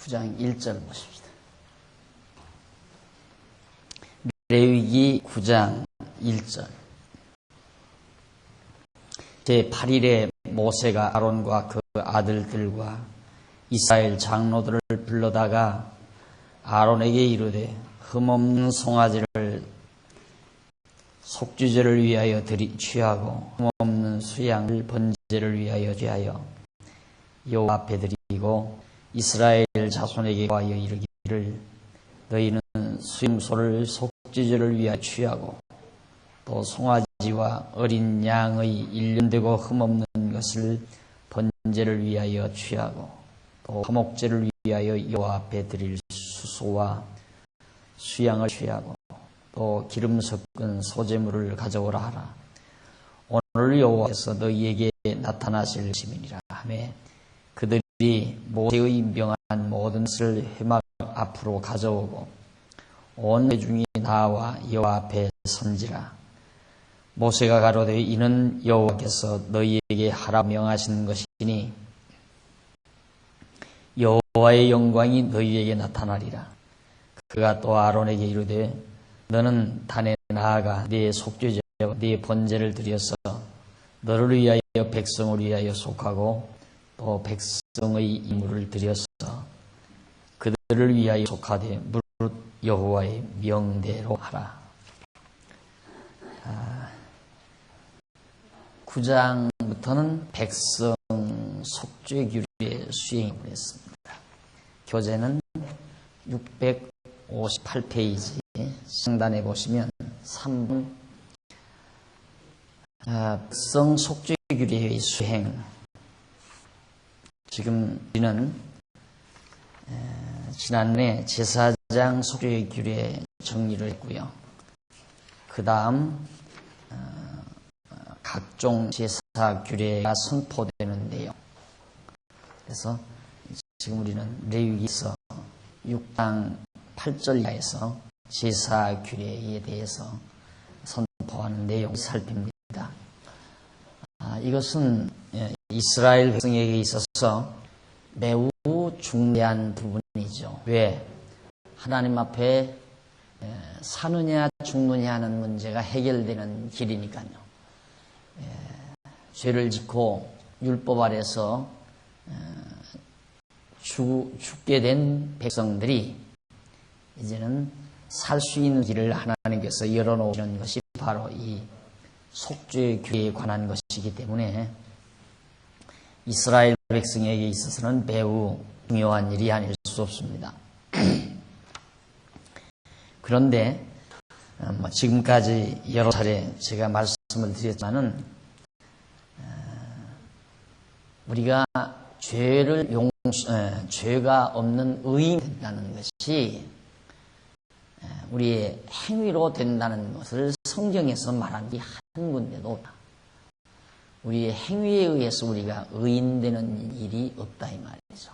9장 1절 보십시다. 레위기 9장 1절. 제8일에 모세가 아론과 그 아들들과 이스라엘 장로들을 불러다가 아론에게 이르되 흠없는 송아지를 속죄제를 위하여 취하고 흠없는 수양을 번제를 위하여 취하여 여호와 앞에 드리고 이스라엘 자손에게 구하여 이르기를 너희는 수염소를 속죄제를 위하여 취하고 또 송아지와 어린 양의 1년 되고 흠없는 것을 번제를 위하여 취하고 또 화목제를 위하여 여호와 앞에 드릴 수소와 수양을 취하고 또 기름 섞은 소제물을 가져오라 하라. 오늘 여호와께서 너희에게 나타나실 것임이니라 하매 그들이 모세의 명한 모든 것을 회막 앞으로 가져오고 온 회중이 나와 여호와 앞에 선지라. 모세가 가로되 이는 여호와께서 너희에게 하라 명하신 것이니 여호와의 영광이 너희에게 나타나리라. 그가 또 아론에게 이르되 너는 단에 나아가 네 속죄제와 네 번제를 드려서 너를 위하여 백성을 위하여 속하고 또 백성의 이물을 드려서 그들을 위하여 속하되 무릇 여호와의 명대로 하라. 9장부터는 백성 속죄규례 수행을 했습니다. 교재는 658페이지 상단에 보시면 3번 백성 속죄규례의 수행. 지금 우리는 지난해 제사장 속죄규례 정리를 했고요. 그 다음 각종 제사 규례가 선포되는 내용. 그래서 지금 우리는 레위기서 6장 8절 이하에서 제사 규례에 대해서 선포하는 내용을 살핍니다. 이것은 이스라엘 백성에게 있어서 매우 중대한 부분이죠. 왜? 하나님 앞에 사느냐 죽느냐 하는 문제가 해결되는 길이니까요. 죄를 짓고 율법 아래서 죽게 된 백성들이 이제는 살 수 있는 길을 하나님께서 열어놓으시는 것이 바로 이 속죄규례에 관한 것이기 때문에 이스라엘 백성에게 있어서는 매우 중요한 일이 아닐 수 없습니다. 그런데 지금까지 여러 차례 제가 말씀을 드렸지만은 우리가 죄가 없는 의인이 된다는 것이 우리의 행위로 된다는 것을 성경에서 말한 게 한 군데도 없다. 우리의 행위에 의해서 우리가 의인되는 일이 없다 이 말이죠.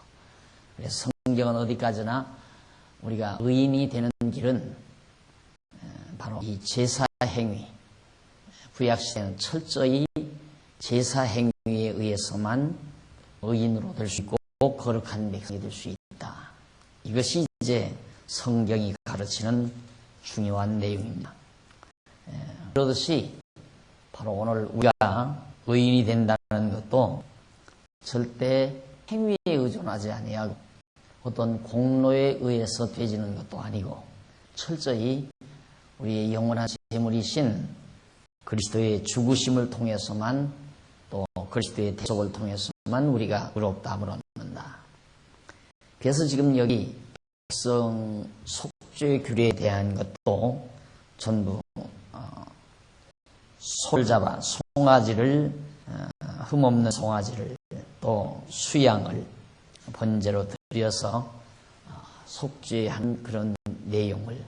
그래서 성경은 어디까지나 우리가 의인이 되는 길은 바로 이 제사 행위, 구약시대는 철저히 제사 행위에 의해서만 의인으로 될 수 있고 거룩한 백성이 될 수 있다. 이것이 이제 성경이 가르치는 중요한 내용입니다. 그러듯이 바로 오늘 우리가 의인이 된다는 것도 절대 행위에 의존하지 아니하고 어떤 공로에 의해서 되지는 것도 아니고 철저히 우리의 영원한 재물이신 그리스도의 죽으심을 통해서만 또 그리스도의 대속을 통해서만 우리가 의롭다함을 얻는다. 그래서 지금 여기 백성 속죄규례에 대한 것도 전부 소를 잡아 송아지를 흠없는 송아지를 또 수양을 번제로 드려서 속죄한 그런 내용을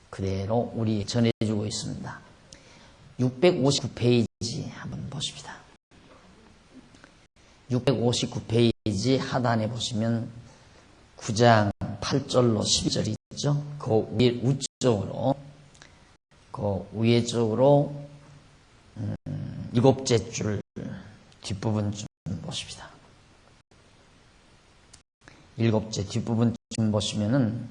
그대로 우리 전해주고 있습니다. 659페이지 한번 보십시다. 659페이지 하단에 보시면 9장 8절로 12절이 있죠. 그 위에 쪽으로 7째 줄 뒷부분 좀 보십시다. 7째 뒷부분쯤 보시면은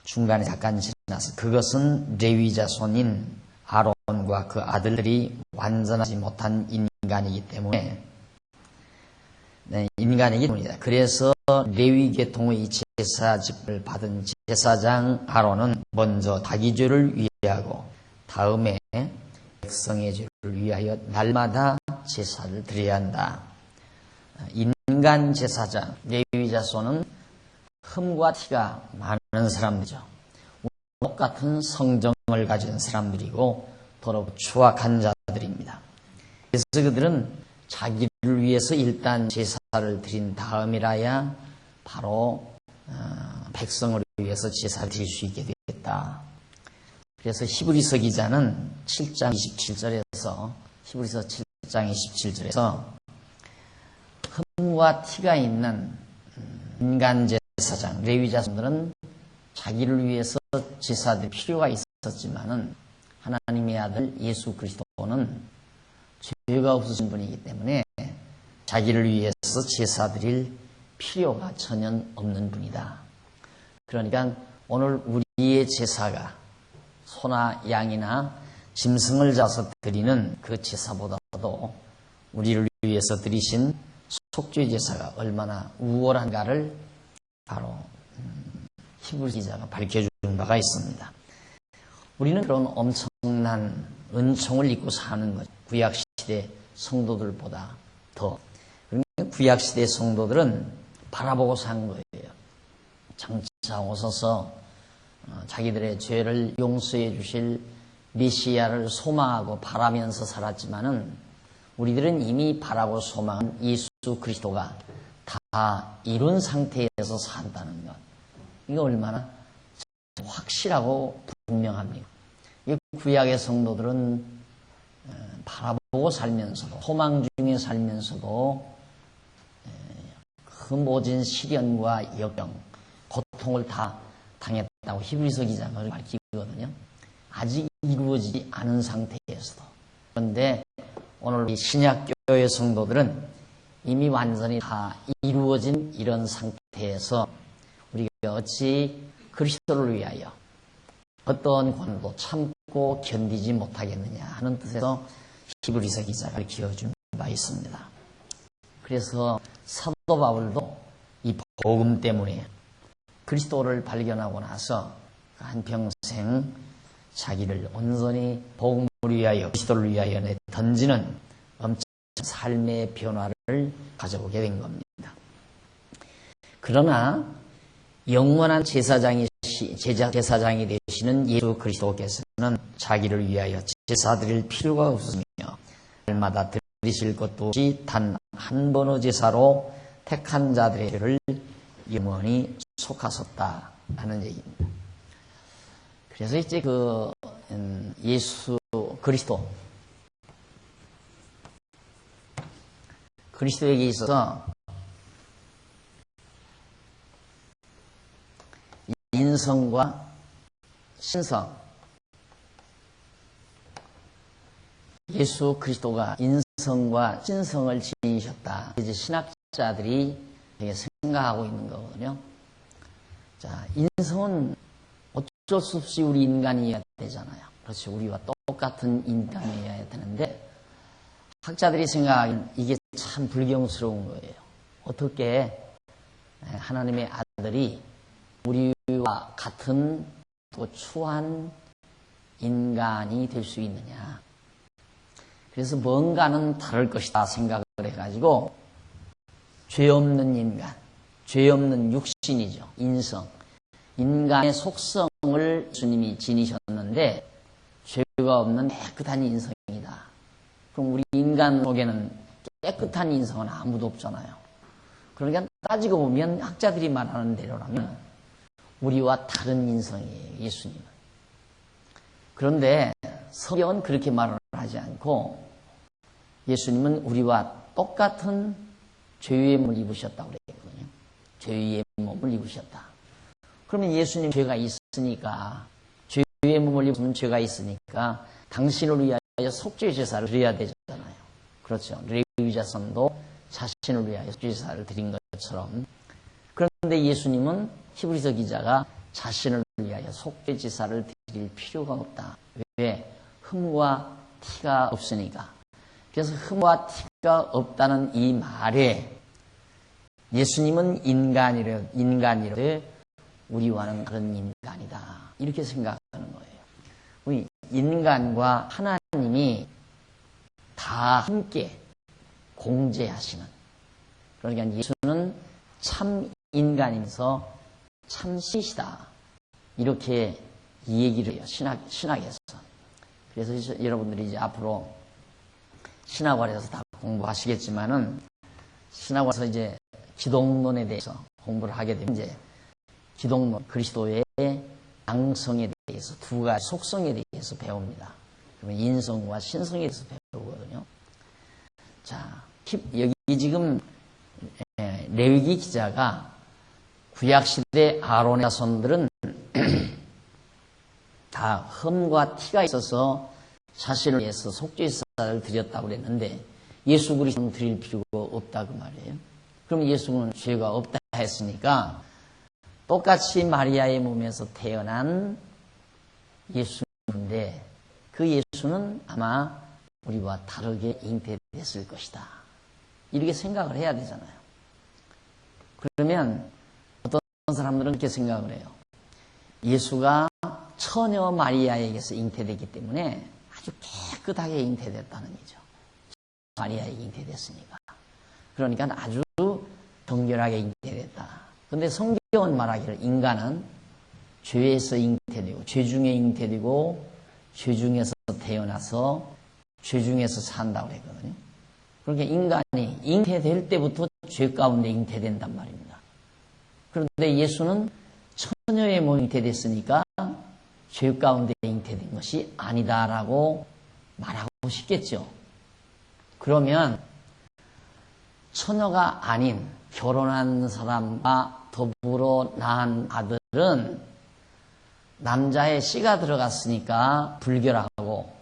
중간에 잠깐 지나서 그것은 레위 자손인 아론과 그 아들들이 완전하지 못한 인간이기 때문에 인간이기 때문이다. 그래서 레위 계통의 제사직을 받은 제사장 아론은 먼저 자기 죄를 위하고 다음에 백성의 죄를 위하여 날마다 제사를 드려야 한다. 인간 제사장 레위 자손은 흠과 티가 많은 사람들이죠. 똑같은 성정을 가진 사람들이고 더럽고 추악한 자들입니다. 그래서 그들은 자기를 위해서 일단 제사를 드린 다음이라야 바로 백성을 위해서 제사를 드릴 수 있게 되겠다. 그래서 히브리서 기자는 7장 27절에서 히브리서 7장 27절에서 흠과 티가 있는 인간 제사장 레위 자손들은 자기를 위해서 제사드릴 필요가 있었지만은 하나님의 아들 예수 그리스도는 죄가 없으신 분이기 때문에 자기를 위해서 제사드릴 필요가 전혀 없는 분이다. 그러니까 오늘 우리의 제사가 소나 양이나 짐승을 잡아서 드리는 그 제사보다도 우리를 위해서 드리신 속죄 제사가 얼마나 우월한가를 바로 히브리 기자가 밝혀준 바가 있습니다. 우리는 그런 엄청난 은총을 입고 사는 것, 구약시대 성도들보다 더. 그러니까 구약시대 성도들은 바라보고 산 거예요. 장차 오셔서 자기들의 죄를 용서해 주실 메시아를 소망하고 바라면서 살았지만은 우리들은 이미 바라고 소망한 예수 그리스도가 다 이룬 상태에서 산다는 것. 이거 얼마나 확실하고 분명합니다. 이 구약의 성도들은 바라보고 살면서도 소망 중에 살면서도 그 모진 시련과 역경, 고통을 다 당했다고 히브리서 기자가 밝히거든요. 아직 이루어지지 않은 상태에서도. 그런데 오늘 이 신약교회 성도들은 이미 완전히 다 이루어진 이런 상태에서 우리가 어찌 그리스도를 위하여 어떤 고난도 참고 견디지 못하겠느냐 하는 뜻에서 히브리서 기자가 기어준 바 있습니다. 그래서 사도 바울도 이 복음 때문에 그리스도를 발견하고 나서 한평생 자기를 온전히 복음을 위하여 그리스도를 위하여 던지는 엄청난 삶의 변화를 가져보게 된 겁니다. 그러나 영원한 제사장이 되시는 예수 그리스도께서는 자기를 위하여 제사 드릴 필요가 없으며 날마다 드리실 것도 없이 단 한 번의 제사로 택한 자들의 죄를 영원히 속하셨다 하는 얘기입니다. 그래서 이제 예수 그리스도에게 있어서 인성과 신성, 예수 그리스도가 인성과 신성을 지니셨다. 이제 신학자들이 되게 생각하고 있는 거거든요. 자, 인성은 어쩔 수 없이 우리 인간이어야 되잖아요. 그렇지, 우리와 똑같은 인간이어야 되는데 학자들이 생각하기는 이게 참 불경스러운 거예요. 어떻게 하나님의 아들이 우리와 같은 또 추한 인간이 될 수 있느냐. 그래서 뭔가는 다를 것이다 생각을 해가지고 죄 없는 인간, 죄 없는 육신이죠. 인성. 인간의 속성을 주님이 지니셨는데 죄가 없는 깨끗한 인성이다. 그럼 우리 인간 속에는 깨끗한 인성은 아무도 없잖아요. 그러니까 따지고 보면 학자들이 말하는 대로라면 우리와 다른 인성이에요, 예수님은. 그런데 성경은 그렇게 말을 하지 않고 예수님은 우리와 똑같은 죄의 몸을 입으셨다고 그랬거든요. 죄의 몸을 입으셨다. 그러면 예수님 죄가 있으니까, 죄의 몸을 입으면 죄가 있으니까 당신을 위하여 속죄 제사를 드려야 되잖아요. 그렇죠. 레위 자손도 자신을 위하여 속죄 제사를 드린 것처럼. 그럼 그런데 예수님은 히브리서 기자가 자신을 위하여 속죄제사를 드릴 필요가 없다. 왜? 흠과 티가 없으니까. 그래서 흠과 티가 없다는 이 말에 예수님은 인간이래 우리와는 다른 인간이다. 이렇게 생각하는 거예요. 우리 인간과 하나님이 다 함께 공제하시는. 그러니까 예수는 참 인간이면서 참 신이시다. 이렇게 이 얘기를 해요. 신학에서. 그래서 여러분들이 이제 앞으로 신학원에서 다 공부하시겠지만은 신학원에서 이제 기독론에 대해서 공부를 하게 되면 이제 기독론, 그리스도의 양성에 대해서 두 가지 속성에 대해서 배웁니다. 그러면 인성과 신성에 대해서 배우거든요. 자, 여기 지금 레위기 기자가 구약시대 아론의 자손들은 다 흠과 티가 있어서 자신을 위해서 속죄제사를 드렸다고 그랬는데 예수 그리스도는 드릴 필요가 없다 그 말이에요. 그럼 예수는 죄가 없다 했으니까 똑같이 마리아의 몸에서 태어난 예수인데 그 예수는 아마 우리와 다르게 잉태됐을 것이다. 이렇게 생각을 해야 되잖아요. 그러면 어떤 사람들은 그렇게 생각을 해요. 예수가 처녀 마리아에게서 잉태됐기 때문에 아주 깨끗하게 잉태됐다는 얘기죠. 마리아에게 잉태됐으니까. 그러니까 아주 정결하게 잉태됐다. 그런데 성경은 말하기를 인간은 죄에서 잉태되고 죄 중에 잉태되고 죄 중에서 태어나서 죄 중에서 산다고 그랬거든요. 그러니까 인간이 잉태될 때부터 죄 가운데 잉태된단 말입니다. 그런데 예수는 처녀의 몸이 잉태됐으니까 죄 가운데 잉태된 것이 아니다라고 말하고 싶겠죠. 그러면 처녀가 아닌 결혼한 사람과 더불어 낳은 아들은 남자의 씨가 들어갔으니까 불결하고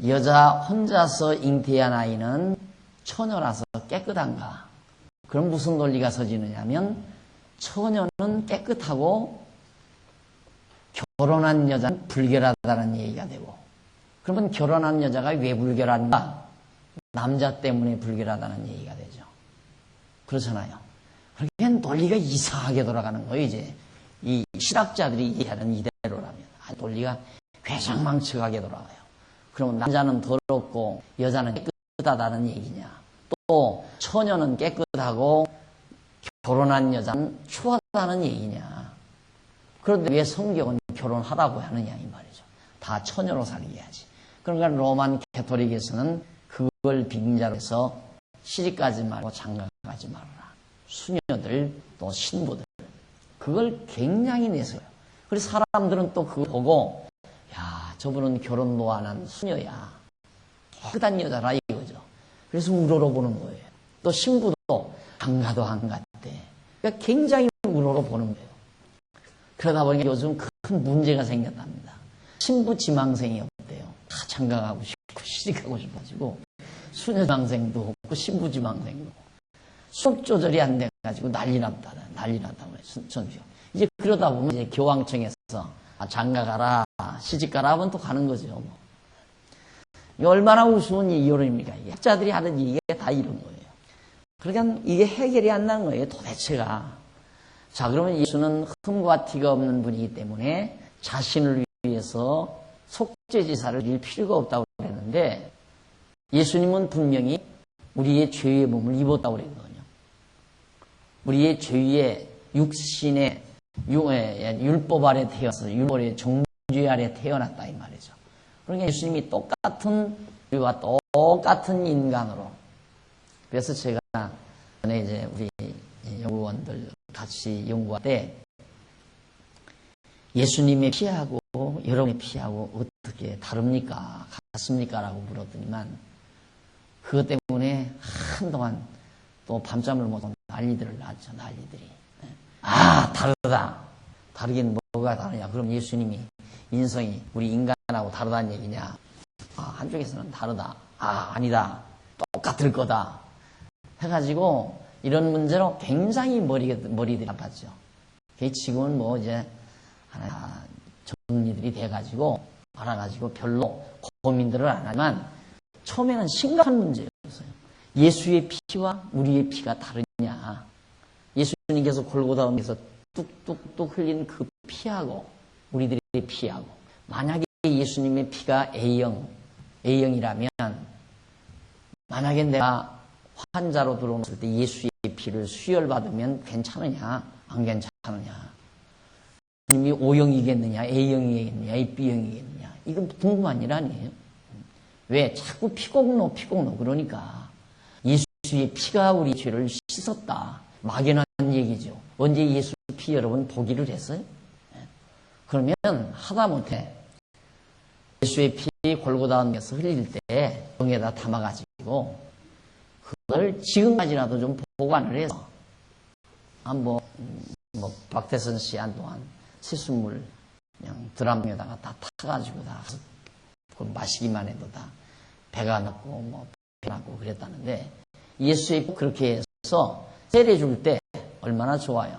여자 혼자서 잉태한 아이는 처녀라서 깨끗한가? 그럼 무슨 논리가 서지느냐면 처녀는 깨끗하고 결혼한 여자는 불결하다는 얘기가 되고 그러면 결혼한 여자가 왜 불결한가? 남자 때문에 불결하다는 얘기가 되죠. 그렇잖아요. 그러니까 논리가 이상하게 돌아가는 거예요. 이제 이 실학자들이 이해하는 이대로라면 논리가 괴상망측하게 돌아가요. 그러면 남자는 더럽고 여자는 깨끗하다는 얘기냐? 또 처녀는 깨끗하고 결혼한 여자는 추하다는 얘기냐? 그런데 왜 성경은 결혼하라고 하느냐 이 말이죠. 다 처녀로 살게 해야지. 그러니까 로만 캐토릭에서는 그걸 빙자로 해서 시집가지 말고 장가가지 말아라. 수녀들 또 신부들 그걸 굉장히 내세워요. 그래서 사람들은 또 그거 보고 야 저분은 결혼도 안 한 수녀야. 깨끗한 여자라 이거죠. 그래서 우러러보는 거예요. 또 신부도 장가도 안 갔대. 그러니까 굉장히 우러러보는 거예요. 그러다 보니까 요즘 큰 문제가 생겼답니다. 신부 지망생이 없대요. 다 장가가고 싶고 시집가고 싶어가지고 수녀 지망생도 없고 신부 지망생도 없고 수업 조절이 안 돼가지고 난리 났다고 그래요. 이제 그러다 보면 이제 교황청에서 장가가라 시집가라 하면 또 가는 거죠. 뭐. 얼마나 우스운 이론입니까? 학자들이 하는 얘기가 다 이런 거예요. 그러니까 이게 해결이 안 나는 거예요. 도대체가. 자 그러면 예수는 흠과 티가 없는 분이기 때문에 자신을 위해서 속죄제사를 드릴 필요가 없다고 그랬는데 예수님은 분명히 우리의 죄의 몸을 입었다고 그랬거든요. 우리의 죄의 육신의 율법 아래 태어나서 율법의 정죄 아래 태어났다 이 말이죠. 그러니까 예수님이 우리와 똑같은 인간으로. 그래서 제가 전에 이제 우리 연구원들 같이 연구할 때 예수님의 피하고 여러분의 피하고 어떻게 다릅니까? 같습니까? 라고 물었더니만 그것 때문에 한동안 또 밤잠을 못 자고 난리들을 낳죠. 난리들이. 다르다. 다르긴 뭐가 다르냐. 그럼 예수님이 인성이 우리 인간하고 다르다는 얘기냐. 한쪽에서는 다르다. 아니다. 똑같을 거다. 해가지고 이런 문제로 굉장히 머리들이 아팠죠. 지금은 뭐 이제 정리들이 돼가지고 알아가지고 별로 고민들을 안 하지만 처음에는 심각한 문제였어요. 예수의 피와 우리의 피가 다르냐. 예수님께서 골고다에서 뚝뚝뚝 흘린 그 피하고 우리들의 피하고, 만약에 예수님의 피가 A형이라면 만약에 내가 환자로 들어왔을 때 예수의 피를 수혈받으면 괜찮으냐 안 괜찮으냐, 예수님이 O형이겠느냐 A형이겠느냐 B형이겠느냐, 이건 궁금한 일 아니에요. 왜 자꾸 피곡노 그러니까 예수의 피가 우리 죄를 씻었다, 막연한 얘기죠. 언제 예수 피 여러분 보기를 했어요? 그러면 하다못해 예수의 피 골고다에서 흘릴 때 병에다 담아가지고 그걸 지금까지라도 좀 보관을 해서 박태선 씨 한동안 세숫물 그냥 드럼에다가 다 타가지고 다 마시기만 해도 다 배가 났고 배가 났고 그랬다는데, 예수의 피 그렇게 해서 세례줄 때 얼마나 좋아요.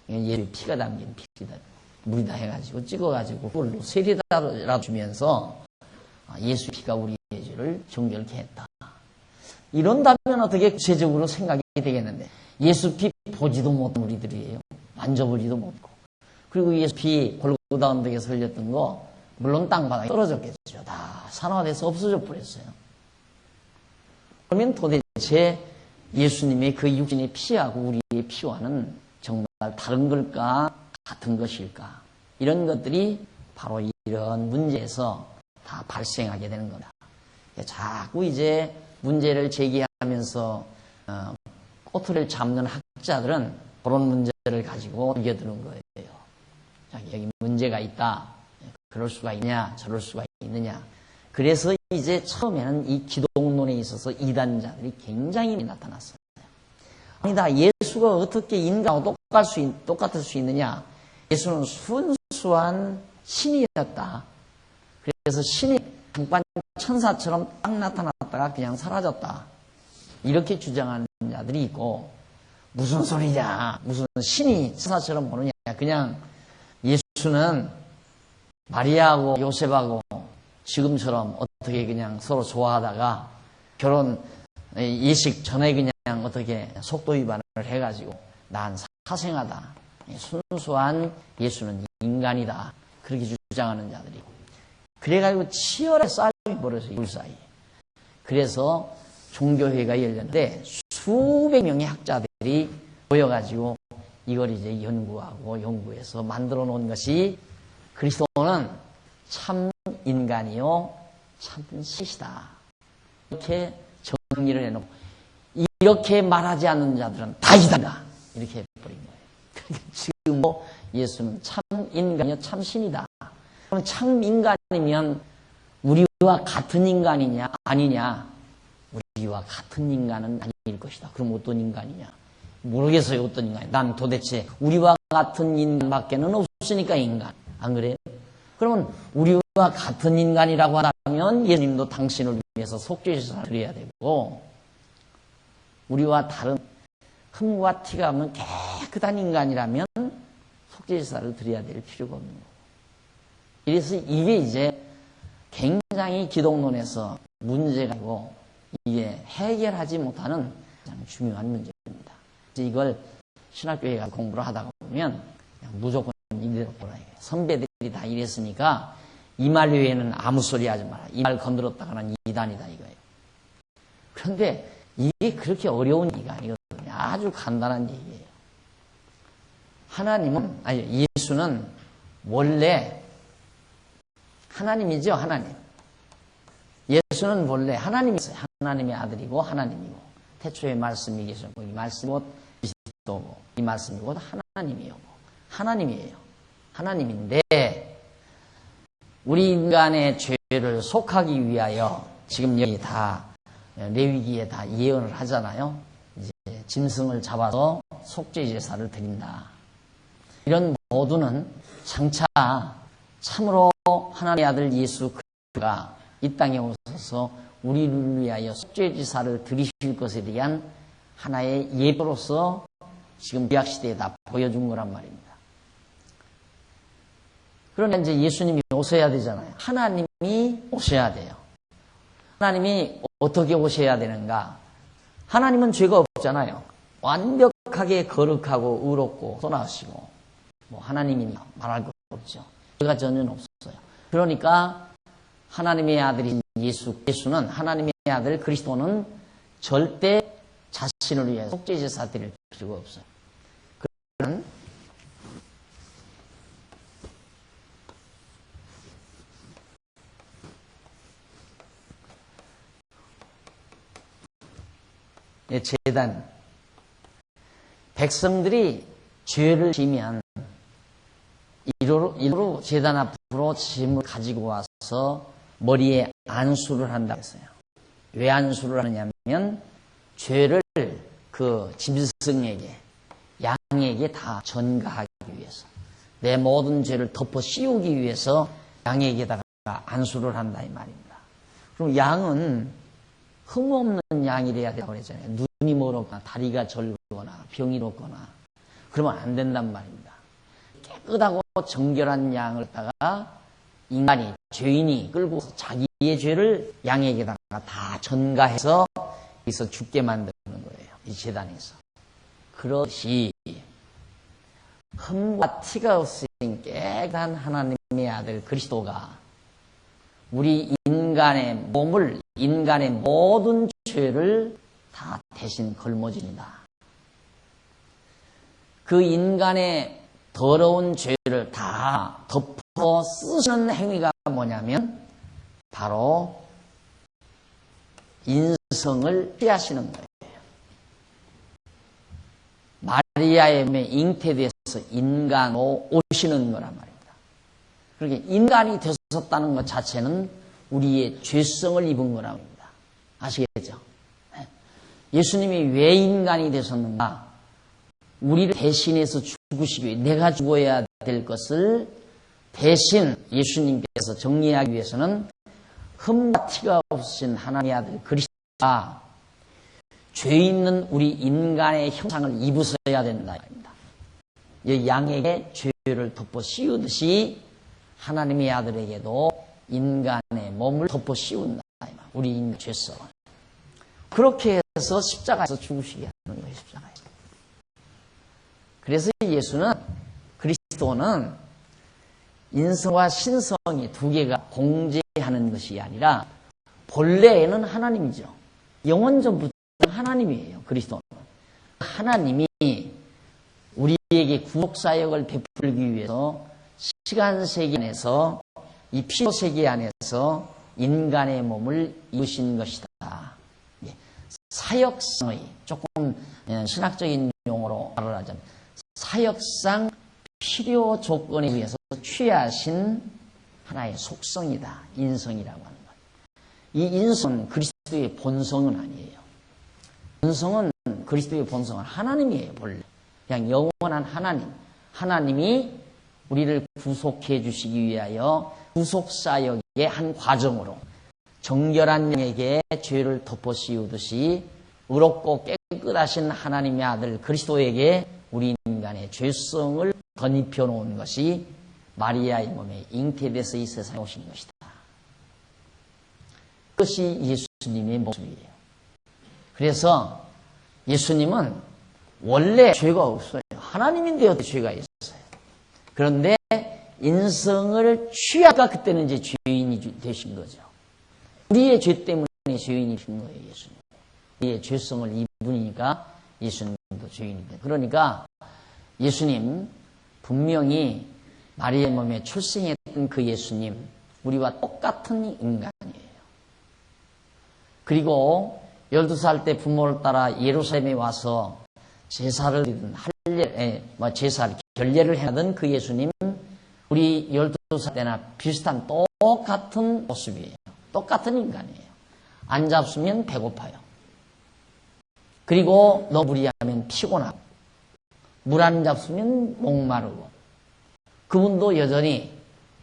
예수의 피가 담긴 피다 물이다 해가지고 찍어가지고 그걸로 세례라도 주면서 예수의 피가 우리의 죄를 정결케 했다. 이런다면 어떻게 구체적으로 생각이 되겠는데, 예수 피 보지도 못한 우리들이에요. 만져보지도 못고. 그리고 예수 피 골고다 언덕에서 흘렸던 거 물론 땅바닥에 떨어졌겠죠. 다 산화돼서 없어져 버렸어요. 그러면 도대체 예수님의 그 육신의 피하고 우리의 피와는 정말 다른 걸까 같은 것일까, 이런 것들이 바로 이런 문제에서 다 발생하게 되는 겁니다. 자꾸 이제 문제를 제기하면서 꼬투리를 잡는 학자들은 그런 문제를 가지고 이겨드는 거예요. 여기 문제가 있다, 그럴 수가 있냐 저럴 수가 있느냐. 그래서 이제 처음에는 이 기독론에 있어서 이단자들이 굉장히 나타났어요. 아니다, 예수가 어떻게 인간하고 똑같을 수 있느냐. 예수는 순수한 신이었다. 그래서 신이 잠깐 천사처럼 딱 나타났다가 그냥 사라졌다, 이렇게 주장하는 자들이 있고, 무슨 소리냐, 무슨 신이 천사처럼 보느냐, 그냥 예수는 마리아하고 요셉하고 지금처럼 어떻게 그냥 서로 좋아하다가 결혼 예식 전에 그냥 어떻게 속도 위반을 해가지고 난 사생하다, 순수한 예수는 인간이다, 그렇게 주장하는 자들이. 그래가지고 치열한 싸움이 벌어져요, 둘 사이에. 그래서 종교회가 열렸는데 수백 명의 학자들이 모여가지고 이걸 이제 연구해서 만들어 놓은 것이 그리스도는 참 인간이요 참 신이다, 이렇게 정리를 해놓고, 이렇게 말하지 않는 자들은 다 이단이다, 이렇게 해버린 거예요. 그러니까 지금 예수는 참 인간이요 참 신이다. 그럼 참 인간이면 우리와 같은 인간이냐 아니냐? 우리와 같은 인간은 아닐 것이다. 그럼 어떤 인간이냐? 모르겠어요, 어떤 인간이. 난 도대체 우리와 같은 인간밖에는 없으니까 인간. 안 그래요? 그러면 우리와 같은 인간이라고 하면 예수님도 당신을 위해서 속죄제사를 드려야 되고, 우리와 다른 흠과 티가 없는 깨끗한 인간이라면 속죄제사를 드려야 될 필요가 없는 거고. 그래서 이게 이제 굉장히 기독론에서 문제가 있고 이게 해결하지 못하는 가장 중요한 문제입니다. 이걸 신학교에 가서 공부를 하다가 보면 그냥 무조건 이대로 보라 이거예요. 선배들이 다 이랬으니까 이 말 외에는 아무 소리 하지 마라. 이 말 건드렸다가는 이단이다 이거예요. 그런데 이게 그렇게 어려운 얘기가 아니거든요. 아주 간단한 얘기예요. 예수는 원래 하나님이죠, 하나님. 예수는 원래 하나님이었어요. 하나님의 아들이고 하나님이고, 태초에 말씀이 계셨고, 이 말씀이 곧 그리스도고, 이 말씀이 곧 하나님이고, 하나님이에요. 하나님인데 우리 인간의 죄를 속하기 위하여 지금 여기 다 레위기에 다 예언을 하잖아요. 이제 짐승을 잡아서 속죄 제사를 드린다. 이런 모두는 장차 참으로 하나님의 아들 예수 그리스도가 이 땅에 오셔서 우리를 위하여 속죄 제사를 드리실 것에 대한 하나의 예표로서 지금 구약시대에 다 보여준 거란 말입니다. 그러나 이제 예수님이 오셔야 되잖아요. 하나님이 오셔야 돼요. 하나님이 어떻게 오셔야 되는가? 하나님은 죄가 없잖아요. 완벽하게 거룩하고 의롭고 선하시고 뭐 하나님이 말할 것 없죠. 죄가 전혀 없어요. 그러니까 하나님의 아들인 예수는 하나님의 아들 그리스도는 절대 자신을 위해 속죄제사 드릴 필요가 없어요. 그는 제단 백성들이 죄를 지면 이로로 제단 앞으로 짐을 가지고 와서 머리에 안수를 한다고 했어요. 왜 안수를 하느냐면 죄를 그 짐승에게 양에게 다 전가하기 위해서 내 모든 죄를 덮어 씌우기 위해서 양에게다가 안수를 한다 이 말입니다. 그럼 양은 흠없는 양이래야 된다고 그랬잖아요. 눈이 멀었거나 다리가 절거나 병이 없거나 그러면 안 된단 말입니다. 깨끗하고 정결한 양을 갖다가 인간이 죄인이 끌고 자기의 죄를 양에게다가 다 전가해서 여기서 죽게 만드는 거예요. 이 제단에서. 그것이 흠과 티가 없으신 깨끗한 하나님의 아들 그리스도가 우리 인간의 몸을 인간의 모든 죄를 다 대신 걸머집니다. 그 인간의 더러운 죄를 다 덮어 쓰시는 행위가 뭐냐면 바로 인성을 취하시는 거예요. 마리아의 몸에 잉태돼서 인간으로 오시는 거란 말입니다. 그렇게 인간이 되셨다는 것 자체는 우리의 죄성을 입은 거란 말입니다. 아시겠죠? 예수님이 왜 인간이 되셨는가? 우리를 대신해서 죽으시기 위해 내가 죽어야 될 것을 대신 예수님께서 정리하기 위해서는 흠과 티가 없으신 하나님의 아들 그리스도가 죄 있는 우리 인간의 형상을 입으셔야 된다. 이 양에게 죄를 덮어 씌우듯이 하나님의 아들에게도 인간의 몸을 덮어 씌운다. 우리 인간의 죄성을. 그렇게 해서 십자가에서 죽으시게 하는 거예요. 십자가에서. 그래서 예수는 그리스도는 인성과 신성이 두 개가 공제하는 것이 아니라 본래에는 하나님이죠. 영원전부터 하나님이에요. 그리스도는. 하나님이 우리에게 구속사역을 베풀기 위해서 시간세계 안에서 이 피조세계 안에서 인간의 몸을 입으신 것이다. 사역상의 조금 신학적인 용어로 말을 하자면 사역상 필요 조건에 의해서 취하신 하나의 속성이다. 인성이라고 하는 것. 이 인성은 그리스도의 본성은 아니에요. 본성은 그리스도의 본성은 하나님이에요. 본래. 그냥 영원한 하나님. 하나님이 우리를 구속해 주시기 위하여 구속사역의 한 과정으로 정결한 양에게 죄를 덮어 씌우듯이 의롭고 깨끗하신 하나님의 아들 그리스도에게 우리 인간의 죄성을 덧입혀 놓은 것이 마리아의 몸에 잉태돼서 이 세상에 오신 것이다. 그것이 예수님의 모습이에요. 그래서 예수님은 원래 죄가 없어요. 하나님인데 어떻게 죄가 있어요. 그런데 인성을 취하가 그때는 이제 죄인이 되신 거죠. 우리의 죄 때문에 죄인이신 거예요. 예수님. 우리의 죄성을 입으니까 예수님도 죄인입니다. 그러니까 예수님 분명히 마리아의 몸에 출생했던 그 예수님 우리와 똑같은 인간이에요. 그리고 12살 때 부모를 따라 예루살렘에 와서 제사를 드리던 결례를 하던 그 예수님 우리 12살 때나 비슷한 똑같은 모습이에요. 똑같은 인간이에요. 안 잡수면 배고파요. 그리고 너무 무리하면 피곤하고 물 안 잡수면 목마르고 그분도 여전히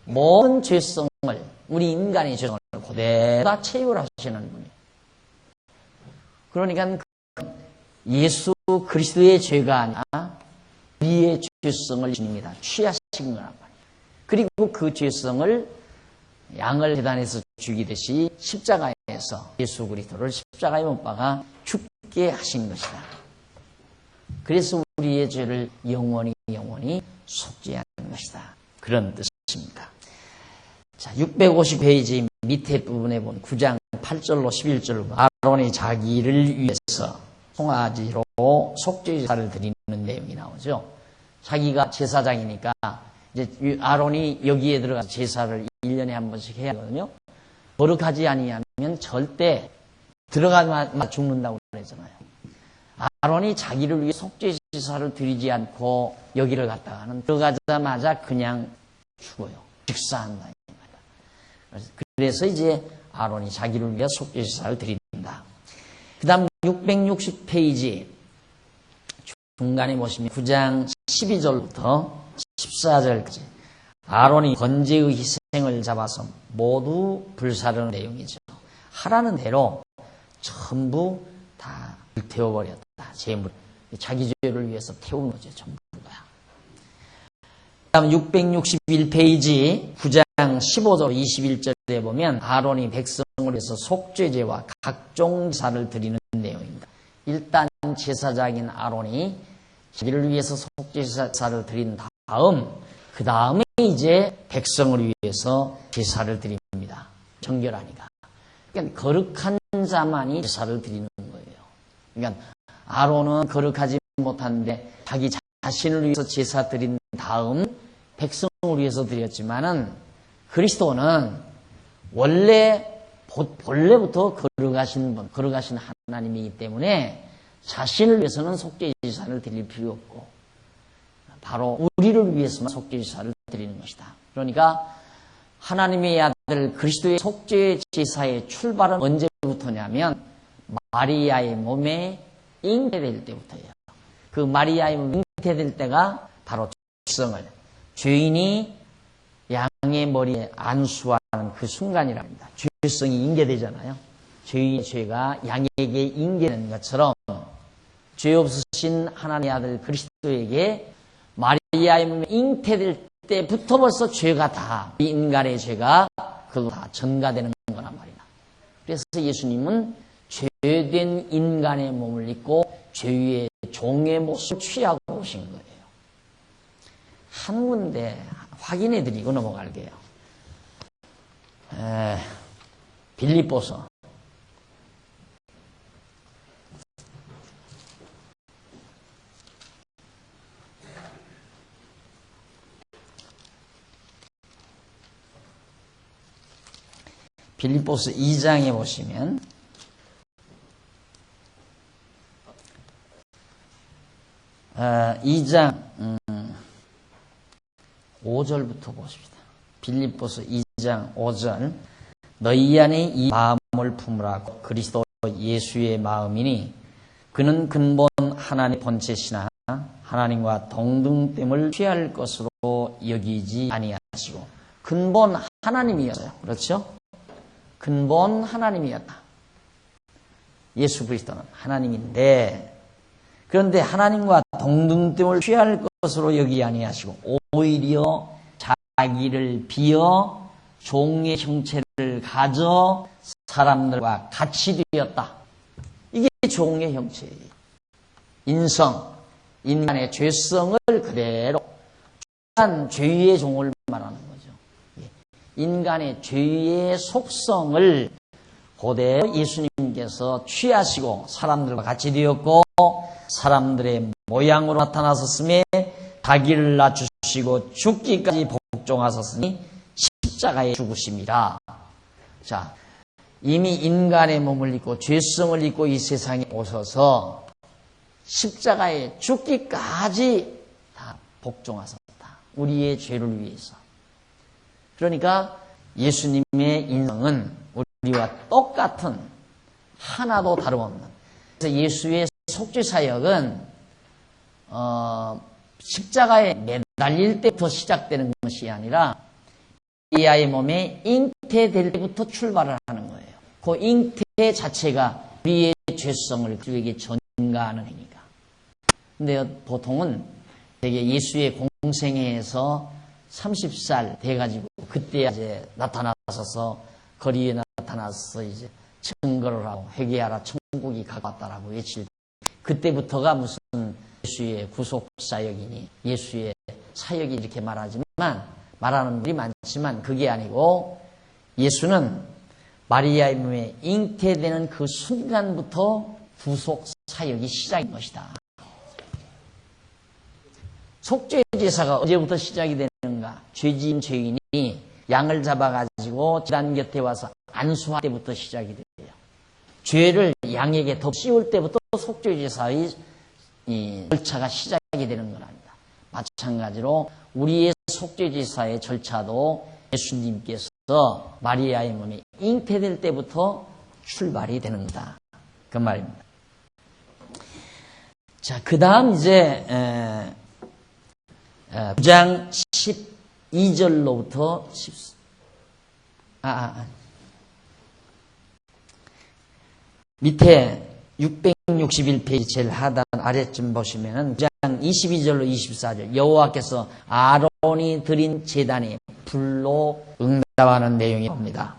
모든 죄성을 우리 인간의 죄성을 그대로 다 체육을 하시는 분이에요. 그러니까 예수 그리스도의 죄가 아니라 우리의 죄성을 주님이다 취하신 거란 말이에요. 그리고 그 죄성을 양을 제단에서 죽이듯이 십자가에서 예수 그리스도를 십자가에 못 박아 죽게 하신 것이다. 그래서 우리의 죄를 영원히 속죄하는 것이다. 그런 뜻입니다. 자, 650페이지 밑에 부분에 보면 9장 8절로 11절로 아론이 자기를 위해서 송아지로 속죄제사를 드리는 내용이 나오죠. 자기가 제사장이니까 이제 아론이 여기에 들어가서 제사를 1년에 한 번씩 해야 하거든요. 거룩하지 아니하면 절대 들어가면 죽는다고 그랬잖아요. 아론이 자기를 위해 속죄제사를 드리지 않고 여기를 갔다가는 들어가자마자 그냥 죽어요. 즉사한다. 그래서 이제 아론이 자기를 위해 속죄제사를 드린다. 그 다음 660페이지 중간에 보시면 9장 12절부터 14절까지 아론이 번제의 희생을 잡아서 모두 불사르는 내용이죠. 하라는 대로 전부 다 불태워버렸다. 재물, 자기 죄를 위해서 태우는 거죠. 전부가. 그 다음 661페이지 9장 15절 21절에 보면 아론이 백성을 위해서 속죄제와 각종 제사를 드리는 내용입니다. 일단 제사장인 아론이 자기를 위해서 속죄제사를 드린 다음 그 다음에 이제 백성을 위해서 제사를 드립니다. 정결하니까. 그러니까 거룩한 자만이 제사를 드리는 거예요. 그러니까 아론은 거룩하지 못한데 자기 자신을 위해서 제사 드린 다음 백성을 위해서 드렸지만은 그리스도는 본래부터 거룩하신 하나님이기 때문에 자신을 위해서는 속죄제사를 드릴 필요 없고 바로 우리를 위해서만 속죄제사를 드리는 것이다. 그러니까 하나님의 아들 그리스도의 속죄제사의 출발은 언제부터냐면 마리아의 몸에 잉태될 때부터예요. 그 마리아의 몸에 잉태될 때가 바로 죄성을 죄인이 양의 머리에 안수하는 그 순간이라 합니다. 죄성이 잉계되잖아요. 죄인의 죄가 양에게 잉계되는 것처럼 죄 없으신 하나님의 아들 그리스도에게 마리아의 몸에 잉태될 때부터 벌써 죄가 다 인간의 죄가 그거 다 전가되는 거란 말이다. 그래서 예수님은 죄된 인간의 몸을 입고 죄의 종의 모습을 취하고 오신 거예요. 한 군데 확인해 드리고 넘어갈게요. 빌립보서 빌립보서 2장에 보시면 2장 5절부터 보십시다. 빌립보서 2장 5절 너희 안에 이 마음을 품으라고 그리스도 예수의 마음이니 그는 근본 하나님의 본체시나 하나님과 동등됨을 취할 것으로 여기지 아니하시고 근본 하나님이었어요. 그렇죠? 근본 하나님이었다. 예수 그리스도는 하나님인데 그런데 하나님과 동등됨을 취할 것으로 여기지 아니하시고 오히려 자기를 비어 종의 형체를 가져 사람들과 같이 되었다. 이게 종의 형체예요. 인간의 죄성을 그대로 죄의 종을 말하는 거죠. 인간의 죄의 속성을 그대로 예수님께서 취하시고 사람들과 같이 되었고 사람들의 모양으로 나타나셨음에 자기를 낮추시고 죽기까지 복종하셨으니 십자가에 죽으심이라. 자, 이미 인간의 몸을 입고 죄성을 입고 이 세상에 오셔서 십자가에 죽기까지 다 복종하셨다. 우리의 죄를 위해서. 그러니까 예수님의 인성은 우리와 똑같은 하나도 다름없는. 그래서 예수의 속죄사역은 십자가에 매달릴 때부터 시작되는 것이 아니라 마리아의 몸에 잉태될 때부터 출발을 하는 거예요. 그 잉태 자체가 우리의 죄성을 그에게 능가하는 행위가. 근데 보통은 되게 예수의 공생애에서 30살 돼가지고 그때 이제 나타나서서 거리에 나타나서 이제 증거를 하고 회개하라 천국이 가까웠다라고 외칠 때 그때부터가 무슨 예수의 구속 사역이니 예수의 사역이 이렇게 말하는 분들이 많지만 그게 아니고 예수는 마리아의 몸에 잉태되는 그 순간부터 구속 사역이 시작인 것이다. 속죄 제사가 언제부터 시작이 되는가? 죄지은 죄인이 양을 잡아가지고 제단 곁에 와서 안수할 때부터 시작이 돼요. 죄를 양에게 더 씌울 때부터 속죄 제사의 이 절차가 시작이 되는 거랍니다. 마찬가지로 우리의 속죄 제사의 절차도 예수님께서 마리아의 몸에 잉태될 때부터 출발이 되는 거다. 그 말입니다. 자, 그 다음 이제 9장 12절로부터 밑에 661페이지 제일 하단 아래쯤 보시면은 9장 22절로 24절 여호와께서 아론이 드린 제단에 불로 응답하는 내용이 옵니다.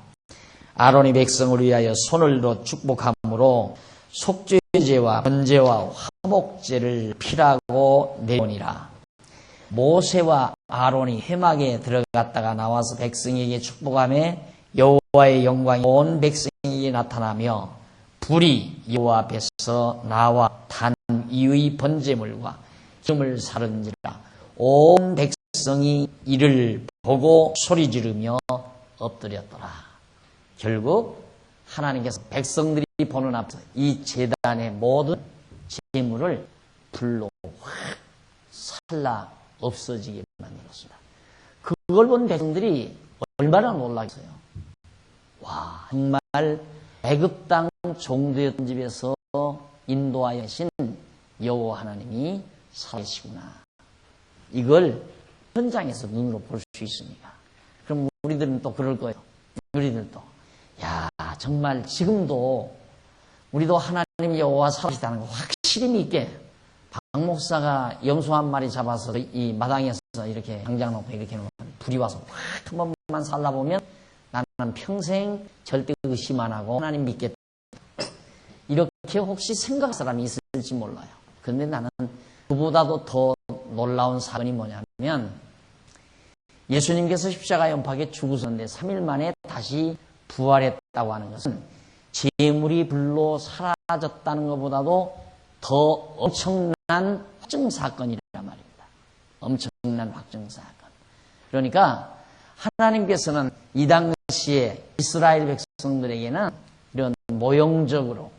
아론이 백성을 위하여 손을 들어 축복함으로 속죄제와 번제와 화목제를 피라고 내오니라. 모세와 아론이 회막에 들어갔다가 나와서 백성에게 축복하며 여호와의 영광이 온 백성에게 나타나며 불이 여호와 앞에서 나와 단 이의 번제물과 기름을 사른지라. 온 백성이 이를 보고 소리 지르며 엎드렸더라. 결국 하나님께서 백성들이 보는 앞에서 이 제단의 모든 제물을 불로 확 살라 없어지게 만들었습니다. 그걸 본 백성들이 얼마나 놀라겠어요. 와, 정말 애굽 땅 종되었던 집에서 인도하여 신 여호와 하나님이 살아계시구나. 이걸 현장에서 눈으로 볼 수 있으니까. 그럼 우리들은 또 그럴 거예요. 우리들도 야, 정말 지금도 우리도 하나님 여호와 살아계시다는 거 확실히 믿게. 박 목사가 염소 한 마리 잡아서 이 마당에서 이렇게 당장 놓고 이렇게 놓으면 불이 와서 확 한 번만 살라보면 나는 평생 절대 의심 안 하고 하나님 믿겠다. 이렇게 혹시 생각할 사람이 있을지 몰라요. 그런데 나는 그보다도 더 놀라운 사건이 뭐냐면 예수님께서 십자가 연팍에 죽으셨는데 3일 만에 다시 부활했다고 하는 것은 재물이 불로 사라졌다는 것보다도 더 엄청난 확증 사건이란 말입니다. 엄청난 확증 사건. 그러니까 하나님께서는 이 당시에 이스라엘 백성들에게는 이런 모형적으로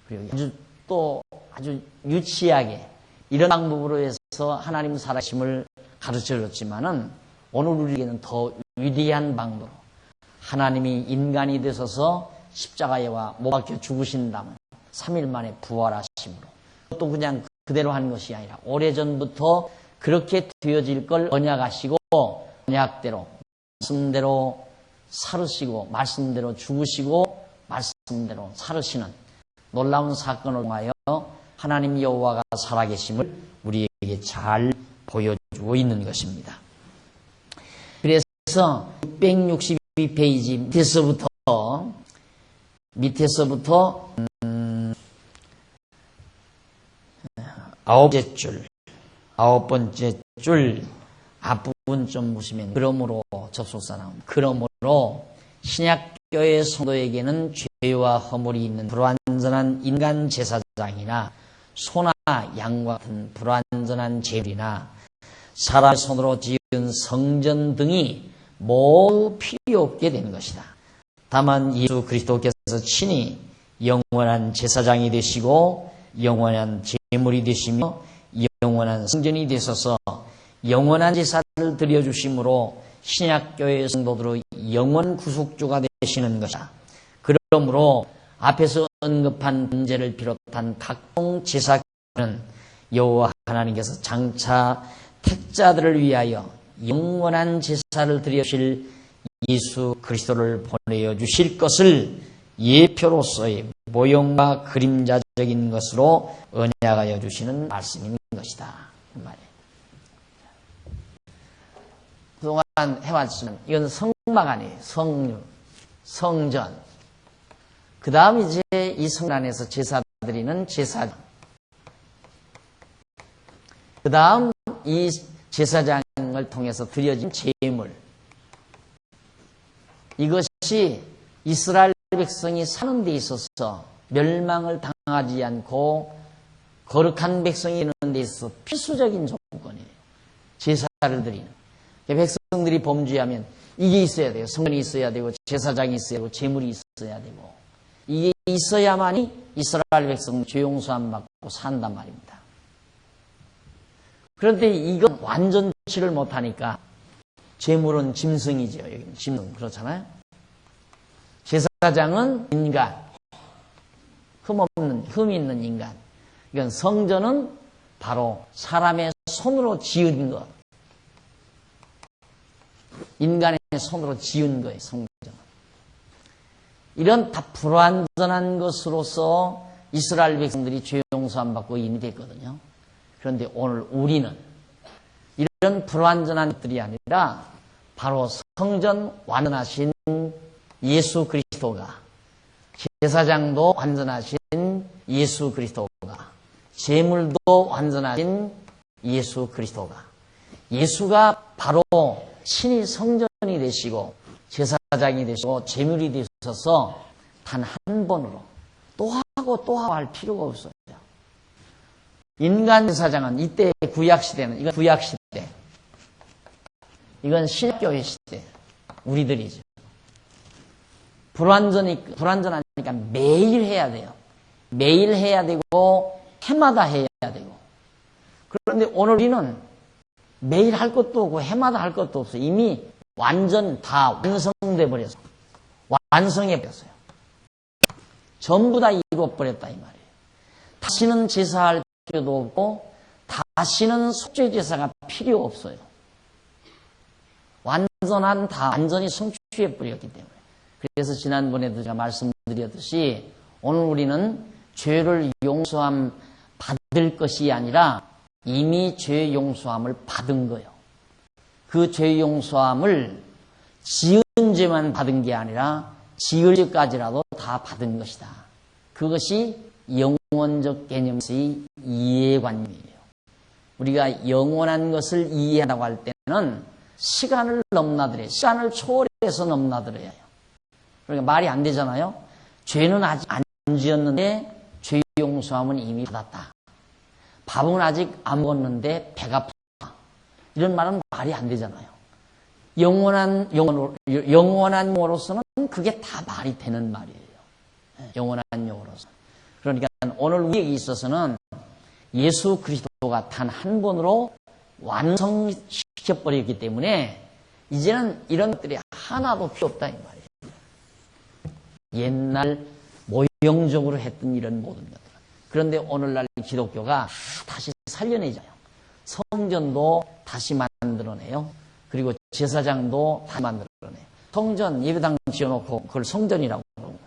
그리고 아주 유치하게 이런 방법으로 해서 하나님 살아심을 가르쳐줬지만은 오늘 우리에게는 더 위대한 방법으로 하나님이 인간이 되셔서 십자가에와 못 박혀 죽으신 다음에 3일 만에 부활하심으로 또 그냥 그대로 한 것이 아니라 오래전부터 그렇게 되어질 걸 언약하시고 언약대로 말씀대로 살으시고 말씀대로 죽으시고 말씀대로 살으시는 놀라운 사건을 통하여 하나님 여호와가 살아계심을 우리에게 잘 보여주고 있는 것입니다. 그래서 662페이지 밑에서부터 아홉 번째 줄 앞부분 좀 보시면 그러므로 접속사 나옵니다. 그러므로 신약교회 성도에게는 죄와 허물이 있는 불완전한 인간 제사장이나 소나 양과 같은 불완전한 제물이나 사람의 손으로 지은 성전 등이 모두 필요 없게 되는 것이다. 다만 예수 그리스도께서 친히 영원한 제사장이 되시고 영원한 제물이 되시며 영원한 성전이 되셔서 영원한 제사를 드려주심으로 신약교회 성도들의 영원 구속주가 되시는 것이다. 그러므로 앞에서 언급한 번제를 비롯한 각종 제사는 여호와 하나님께서 장차 택자들을 위하여 영원한 제사를 드려주실 예수 그리스도를 보내어 주실 것을 예표로서의 모형과 그림자적 필수적인 것으로 언약하여 주시는 말씀인 것이다. 그 말이에요. 그동안 해왔지만 이건 성막 아니에요. 성전. 그 다음 이제 이 성전 안에서 제사 드리는 제사장. 그 다음 이 제사장을 통해서 드려진 제물. 이것이 이스라엘 백성이 사는 데 있어서 멸망을 당하지 않고 거룩한 백성이 있는 데 있어서 필수적인 조건이에요. 제사를 드리는. 백성들이 범죄하면 이게 있어야 돼요. 성전이 있어야 되고 제사장이 있어야 되고 제물이 있어야 되고 이게 있어야만이 이스라엘 백성 죄 용서함 받고 산단 말입니다. 그런데 이건 완전치를 못하니까 제물은 짐승이죠. 여기는 짐승 그렇잖아요. 제사장은 인간, 흠 있는 인간. 이건 성전은 바로 사람의 손으로 지은 것. 인간의 손으로 지은 거예요, 성전은. 이런 다 불완전한 것으로서 이스라엘 백성들이 죄 용서함 받고 이미 됐거든요. 그런데 오늘 우리는 이런 불완전한 것들이 아니라 바로 성전 완전하신 예수 그리스도가, 제사장도 완전하신 예수 그리스도가, 제물도 완전하신 예수 그리스도가, 예수가 바로 신이 성전이 되시고 제사장이 되시고 제물이 되셔서 단 한 번으로 또 하고 할 필요가 없어요. 인간 제사장은 이때 구약시대는 이건 구약시대, 이건 신교회 시대, 우리들이죠. 불완전하니까 매일 해야 돼요. 매일 해야 되고 해마다 해야 되고. 그런데 오늘 우리는 매일 할 것도 없고 해마다 할 것도 없어요. 이미 완전 다 완성돼 버려서 완성해 버렸어요. 전부 다 이루어버렸다 이 말이에요. 다시는 제사할 필요도 없고 다시는 속죄 제사가 필요 없어요. 완전히 성취해 버렸기 때문에. 그래서 지난번에도 제가 말씀드렸듯이 오늘 우리는 죄를 용서함 받을 것이 아니라 이미 죄 용서함을 받은 거예요. 그 죄 용서함을 지은 죄만 받은 게 아니라 지을 죄까지라도 다 받은 것이다. 그것이 영원적 개념의 이해관념이에요. 우리가 영원한 것을 이해한다고 할 때는 시간을 넘나들어요. 시간을 초월해서 넘나들어야 해요. 그러니까 말이 안 되잖아요. 죄는 아직 안 지었는데 죄 용서함은 이미 받았다. 밥은 아직 안 먹었는데 배가 부르다. 이런 말은 말이 안 되잖아요. 영원한 용어로서는 그게 다 말이 되는 말이에요. 영원한 용어로서. 그러니까 오늘 우리에게 있어서는 예수 그리스도가 단 한 번으로 완성시켜버렸기 때문에 이제는 이런 것들이 하나도 필요 없다 이 말이에요. 옛날 모형적으로 했던 이런 모든 것들. 그런데 오늘날 기독교가 다시 살려내잖아요. 성전도 다시 만들어내요. 그리고 제사장도 다시 만들어내요. 성전 예배당 지어놓고 그걸 성전이라고 그러고,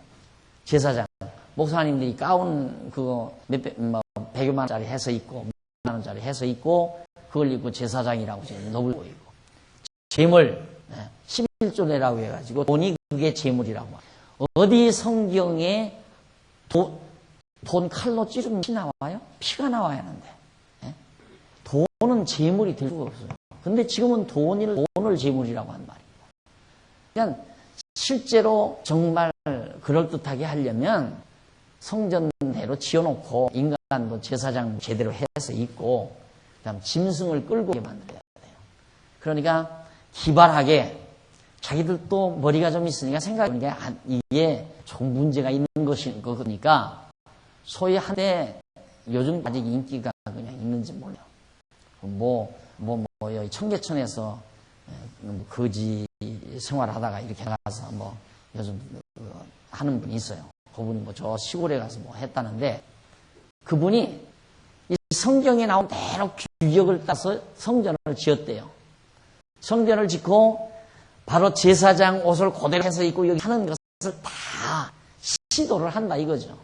제사장 목사님들이 가운 그거 100여만 원짜리 해서 입고 10만 원짜리 해서 입고 그걸 입고 제사장이라고 지금 너불고 있고, 재물 11조 내라고 해가지고 돈이 그게 재물이라고. 어디 성경에 돈 칼로 찌르면 피 나와요? 피가 나와야 하는데. 돈은 재물이 될 수가 없어요. 근데 지금은 돈을 재물이라고 한 말입니다. 그러니까 실제로 정말 그럴듯하게 하려면 성전대로 지어놓고 인간도 제사장 제대로 해서 있고 그다음 짐승을 끌고 만들어야 돼요. 그러니까 기발하게 자기들도 머리가 좀 있으니까 생각해보니까 이게 좀 문제가 있는 것인 거니까 소위 한때 요즘 아직 인기가 그냥 있는지 몰라요. 여기 청계천에서 거지 생활하다가 이렇게 가서 요즘 하는 분이 있어요. 그분이 저 시골에 가서 했다는데 그분이 이 성경에 나온 대로 규격을 따서 성전을 지었대요. 성전을 짓고 바로 제사장 옷을 그대로 해서 입고 여기 하는 것을 다 시도를 한다 이거죠.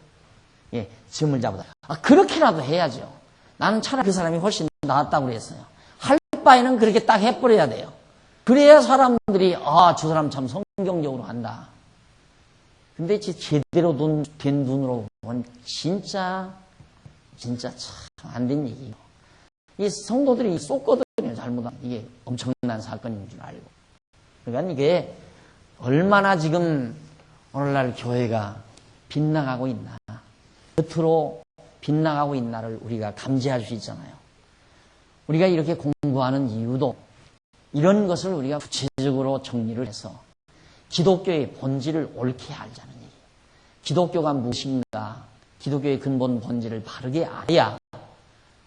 예, 짐을 잡으다. 그렇게라도 해야죠. 나는 차라리 그 사람이 훨씬 낫다고 그랬어요. 할 바에는 그렇게 딱 해버려야 돼요. 그래야 사람들이 저 사람 참 성경적으로 한다. 근데 제대로 된 눈으로 보면 진짜 참 안 된 얘기예요. 이 성도들이 쏟거든요. 잘못하면 이게 엄청난 사건인 줄 알고. 그러니까 이게 얼마나 지금 오늘날 교회가 빗나가고 있나, 겉으로 빗나가고 있나를 우리가 감지할 수 있잖아요. 우리가 이렇게 공부하는 이유도 이런 것을 우리가 구체적으로 정리를 해서 기독교의 본질을 옳게 알자는 얘기예요. 기독교가 무엇인가, 기독교의 근본 본질을 바르게 알아야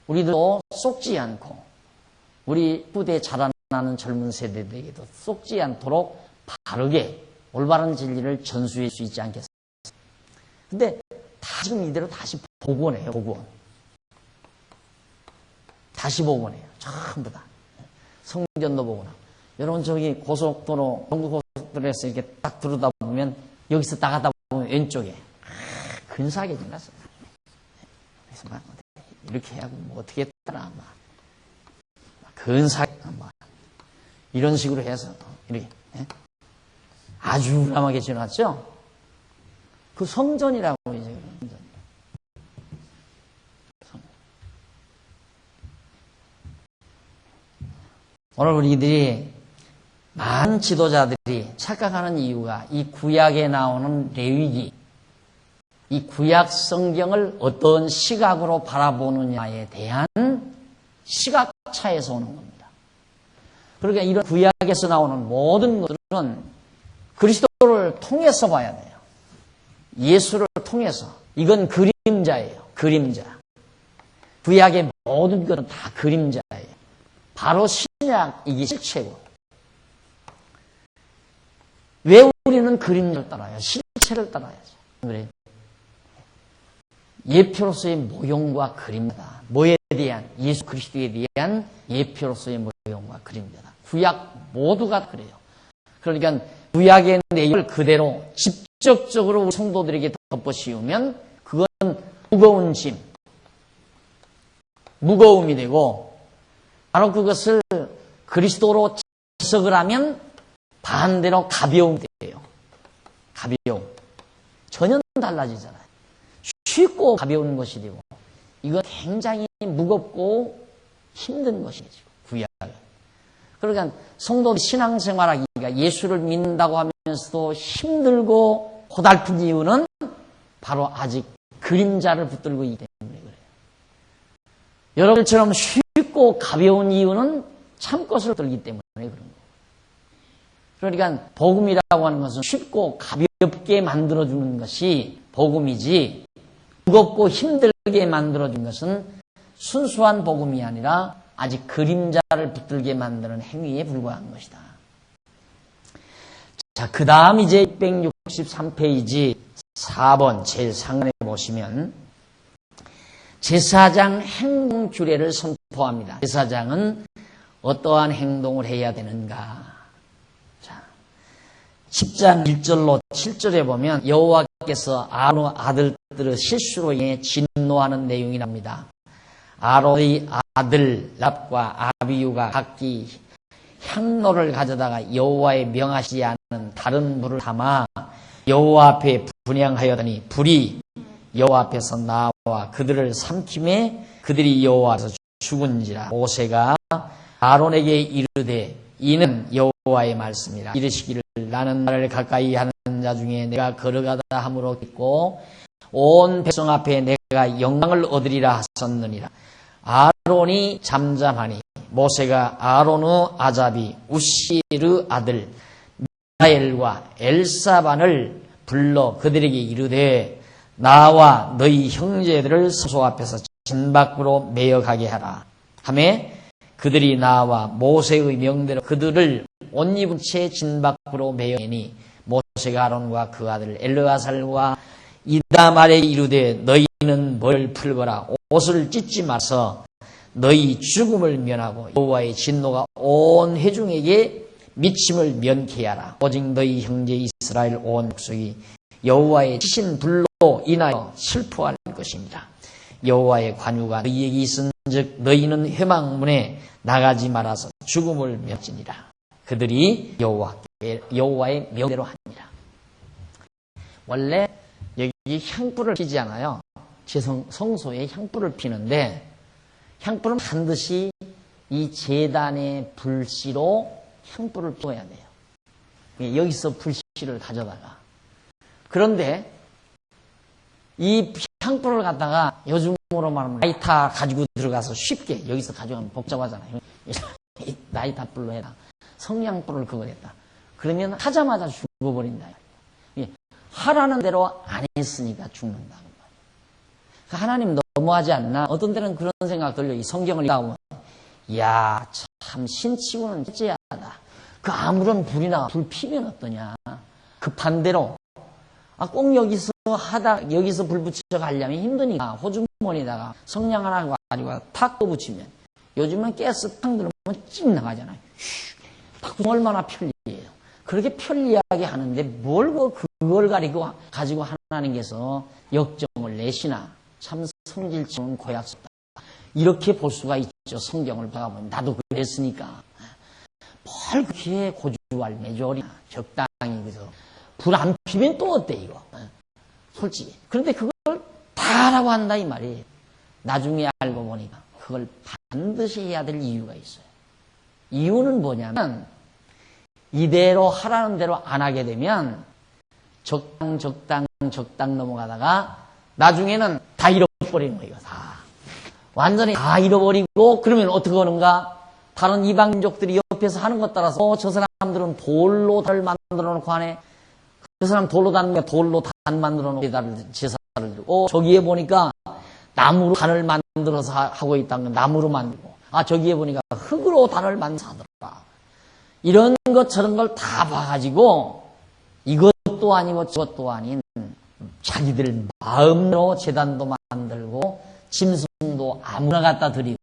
우리도 쏙지 않고 우리 후대 자라나는 젊은 세대들에게도 쏙지 않도록 바르게 올바른 진리를 전수할 수 있지 않겠습니까? 근데 다 지금 이대로 다시 복원해요. 복원. 다시 복원해요. 전부 다. 성전도 복원하고. 여러분 저기 고속도로, 경부고속도로에서 이렇게 딱 들어다 보면 여기서 나가다 보면 왼쪽에 근사하게 지났어요. 그래서 막 이렇게 하고 뭐 어떻게 했더라 막 근사하게 막 이런 식으로 해서 이렇게 아주 우람하게 지났죠. 그 성전이라고 이제 성전. 오늘 우리들이 많은 지도자들이 착각하는 이유가 이 구약에 나오는 레위기, 이 구약 성경을 어떤 시각으로 바라보느냐에 대한 시각차에서 오는 겁니다. 그러니까 이런 구약에서 나오는 모든 것들은 그리스도를 통해서 봐야 돼요. 예수를 통해서. 이건 그림자예요. 그림자. 구약의 모든 것은 다 그림자예요. 바로 신약, 이게 실체고. 왜 우리는 그림자를 따라요? 실체를 따라야죠. 그래요. 예표로서의 모형과 그림자다. 뭐에 대한? 예수 그리스도에 대한 예표로서의 모형과 그림자다. 구약 모두가 그래요. 그러니까 구약의 내용을 그대로 직접적으로 우리 성도들에게 덮어씌우면 그건 무거운 짐, 무거움이 되고 바로 그것을 그리스도로 해석을 하면 반대로 가벼움이 돼요. 가벼움. 전혀 달라지잖아요. 쉽고 가벼운 것이 되고 이건 굉장히 무겁고 힘든 것이죠. 구약은. 그러니까 성도 신앙생활하기가 예수를 믿는다고 하면서도 힘들고 고달픈 이유는 바로 아직 그림자를 붙들고 있기 때문에 그래요. 여러분처럼 쉽고 가벼운 이유는 참것을 들기 때문에 그런 거예요. 그러니까 복음이라고 하는 것은 쉽고 가볍게 만들어주는 것이 복음이지 무겁고 힘들게 만들어준 것은 순수한 복음이 아니라 아직 그림자를 붙들게 만드는 행위에 불과한 것이다. 자, 그 다음 이제 663페이지 4번 제일 상단에 보시면 제사장 행동 규례를 선포합니다. 제사장은 어떠한 행동을 해야 되는가? 자, 10장 1절로 7절에 보면 여호와께서 아론 아들들의 실수로 인해 진노하는 내용이랍니다. 아론의 아들 랍과 아비유가 각기 향로를 가져다가 여호와의 명하시지 않은 다른 물을 담아 여호와 앞에 분향하여더니 불이 여호와 앞에서 나와 그들을 삼킴에 그들이 여호와 앞에서 죽은지라. 모세가 아론에게 이르되 이는 여호와의 말씀이라. 이르시기를 나는 나를 가까이 하는 자 중에 내가 걸어가다 함으로 있고 온 백성 앞에 내가 영광을 얻으리라 하셨느니라. 아론이 잠잠하니 모세가 아론의 아잡이 우시르 아들 미사엘과 엘사반을 불러 그들에게 이르되 나와 너희 형제들을 성소 앞에서 진 밖으로 메어가게 하라 하매 그들이 나와 모세의 명대로 그들을 옷 입은 채 진 밖으로 메어내니 모세가 아론과 그 아들 엘르아살과 이다말에게 이르되 너희는 머리를 풀거라 옷을 찢지 마서 너희 죽음을 면하고 여호와의 진노가 온 회중에게 미침을 면케 하라. 오직 너희 형제 이스라엘 온 족속이 여호와의 치신 불로 인하여 슬퍼할 것이다. 것이니라. 여호와의 관유가 너희에게 있은즉 너희는 회막문에 나가지 말아서 죽음을 맺지니라. 그들이 여호와의 명대로 하니라. 원래 여기 향불을 피지 않아요. 제 성소에 향불을 피는데 향불은 반드시 이 제단의 불씨로 향불을 피워야 돼요. 여기서 불씨를 가져다가. 그런데 이 향불을 갖다가 요즘으로 말하면 라이터 가지고 들어가서 쉽게 여기서 가져가면 복잡하잖아요. 라이터 불로 해라. 성냥불을 그걸 했다. 그러면 하자마자 죽어버린다. 하라는 대로 안 했으니까 죽는다. 하나님 너무하지 않나? 어떤 때는 그런 생각 들려. 이 성경을 읽다 보면 이야 참 신치고는 째하다. 그 아무런 불이나 불 피면 어떠냐. 그 반대로 꼭 여기서 불 붙여 가려면 힘드니까 호주머니에다가 성냥 하나 가지고 탁 붙이면 요즘은 가스 탁 들으면 찡 나가잖아요. 얼마나 편리해요. 그렇게 편리하게 하는데 뭘 그걸 가지고 하나님께서 역정을 내시나. 참 성질치는 고약스럽다. 이렇게 볼 수가 있죠. 성경을 봐보면 나도 그랬으니까. 뭘 그렇게 고주할 매조리나 적당히 그래서 불 안 피면 또 어때 이거. 솔직히. 그런데 그걸 다 하라고 한다 이 말이에요. 나중에 알고 보니까 그걸 반드시 해야 될 이유가 있어요. 이유는 뭐냐면 이대로 하라는 대로 안 하게 되면 적당 넘어가다가 나중에는 다 잃어버리는 거예요. 다. 완전히 다 잃어버리고 그러면 어떻게 하는가? 다른 이방민족들이 옆에서 하는 것 따라서 저 사람들은 돌로 달을 만들어 놓고 하네. 그 사람 돌로 단 만들어 놓고 제사를 드리고 저기에 보니까 나무로 단을 만들어서 하고 있다는 건 나무로 만들고 저기에 보니까 흙으로 단을 만들어서 하더라. 이런 것 저런 걸 다 봐가지고 이것도 아니고 저것도 아닌 자기들 마음으로 제단도 만들고 짐승도 아무나 갖다 드리고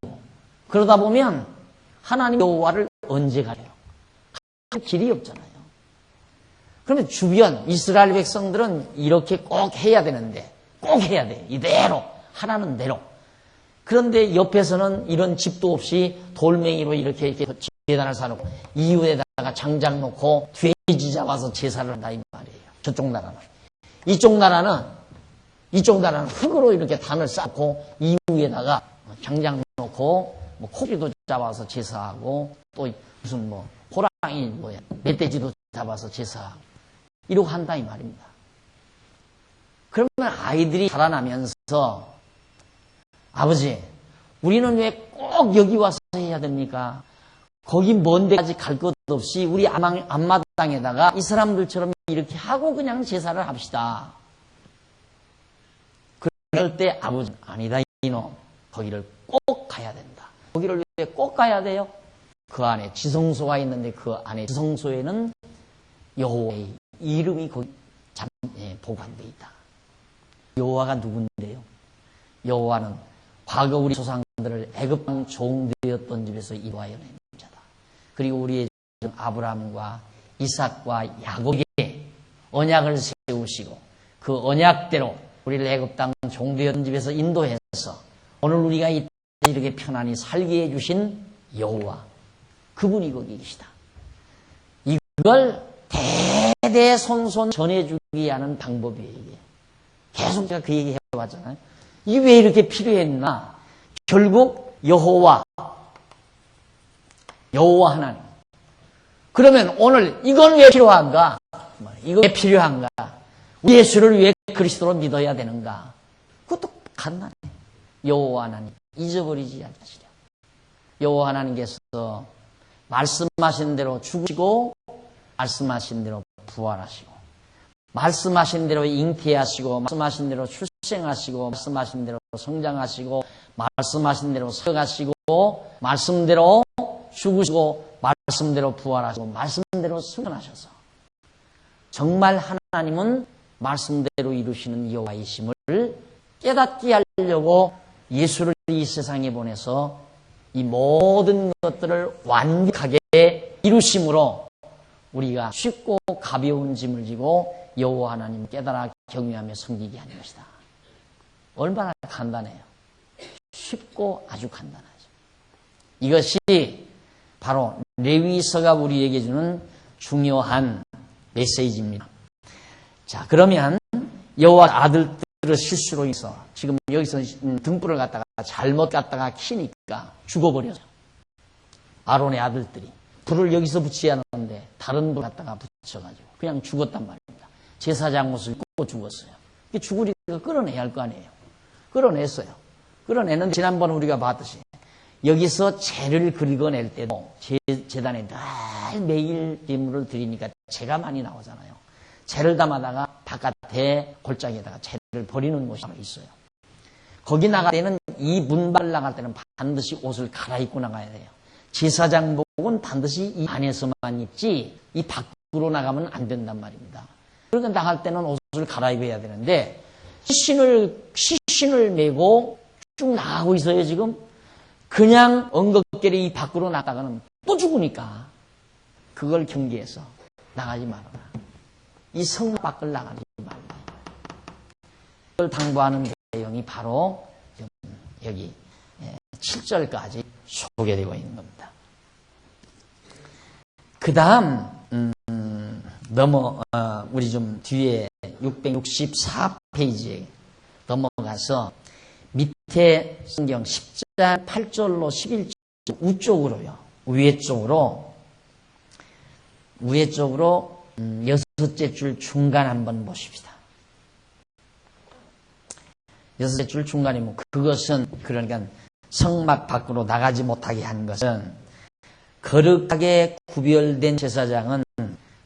그러다 보면 하나님 여호와를 언제 가려요? 갈 길이 없잖아요. 그러면 주변 이스라엘 백성들은 이렇게 꼭 해야 되는데 꼭 해야 돼요. 이대로 하라는 대로. 그런데 옆에서는 이런 집도 없이 돌멩이로 이렇게 제단을 사놓고 이웃에다가 장작 놓고 돼지 잡아서 제사를 한다 이 말이에요. 저쪽 나라는. 이쪽 나라는 흙으로 이렇게 단을 쌓고 이후에다가 장작 놓고 코끼리도 잡아서 제사하고 또 무슨 호랑이 멧돼지도 잡아서 제사하고 이러고 한다 이 말입니다. 그러면 아이들이 자라나면서 아버지 우리는 왜 꼭 여기 와서 해야 됩니까? 거기 먼 데까지 갈 것 없이 우리 앞마당에다가 이 사람들처럼 이렇게 하고 그냥 제사를 합시다. 그럴 때 아버지 아니다 이놈 거기를 꼭 가야 된다. 거기를 왜 꼭 가야 돼요? 그 안에 지성소가 있는데 그 안에 지성소에는 여호와의 이름이 거기 보관되어 있다. 여호와가 누군데요? 여호와는 과거 우리 조상들을 애굽 땅 종되었던 집에서 인도하여 낸 자다. 그리고 우리의 아브라함과 이삭과 야곱에게 언약을 세우시고 그 언약대로 우리를 애굽 땅 종되었던 집에서 인도해서 오늘 우리가 이렇게 편안히 살게 해주신 여호와 그분이 거기 계시다. 이걸 대대손손 전해주기 하는 방법이에요. 이게. 계속 제가 그 얘기 해왔잖아요. 이게 왜 이렇게 필요했나? 결국 여호와 하나님. 그러면 오늘 이건 왜 필요한가? 이거 왜 필요한가? 예수를 왜 그리스도로 믿어야 되는가? 그것도 간단해. 여호와 하나님 잊어버리지 않으시려. 여호와 하나님께서 말씀하신 대로 죽으시고 말씀하신 대로 부활하시고 말씀하신 대로 잉태하시고 말씀하신 대로 출생하시고 말씀하신 대로 성장하시고 말씀하신 대로 살아가시고 말씀대로 죽으시고 말씀대로 부활하시고 말씀대로 승천하셔서 정말 하나님은 말씀대로 이루시는 여호와이심을 깨닫게 하려고 예수를 이 세상에 보내서 이 모든 것들을 완벽하게 이루심으로 우리가 쉽고 가벼운 짐을 지고 여호와 하나님 깨달아 경외하며 섬기게 하는 것이다. 얼마나 간단해요. 쉽고 아주 간단하죠. 이것이 바로 레위서가 우리에게 주는 중요한 메시지입니다. 자, 그러면 여호와 아들들의 실수로 인해서 지금 여기서 등불을 갖다가 잘못 갖다가 켜니까 죽어버려요. 아론의 아들들이 불을 여기서 붙이지 않았는데 다른 불 갖다가 붙여가지고 그냥 죽었단 말입니다. 제사장 옷을 입고 죽었어요. 죽으리가 끌어내야 할 거 아니에요. 끌어냈어요. 끌어내는데 지난번 우리가 봤듯이 여기서 재를 긁어낼 때도 제단에 늘 매일 예물을 드리니까 재가 많이 나오잖아요. 재를 담아다가 바깥에 골짜기에다가 재를 버리는 곳이 있어요. 거기 나갈 때는 이 문발 나갈 때는 반드시 옷을 갈아입고 나가야 돼요. 제사장복은 반드시 이 안에서만 입지 이 밖으로 나가면 안 된단 말입니다. 그러니까 나갈 때는 옷을 갈아입어야 되는데 시신을 메고 쭉 나가고 있어요. 지금 그냥 엉겁결에 이 밖으로 나가면 또 죽으니까 그걸 경계해서 나가지 말아라. 이 성 밖을 나가지 말라. 그걸 당부하는 내용이 바로 여기 7절까지 소개되고 있는 겁니다. 그 다음 우리 좀 뒤에 664페이지에 넘어가서 밑에 성경 10장 8절로 11절 우쪽으로요. 위에 쪽으로 여섯째 줄 중간 한번 보십시다. 여섯째 줄 중간이면 그것은 그러니까 성막 밖으로 나가지 못하게 한 것은 거룩하게 구별된 제사장은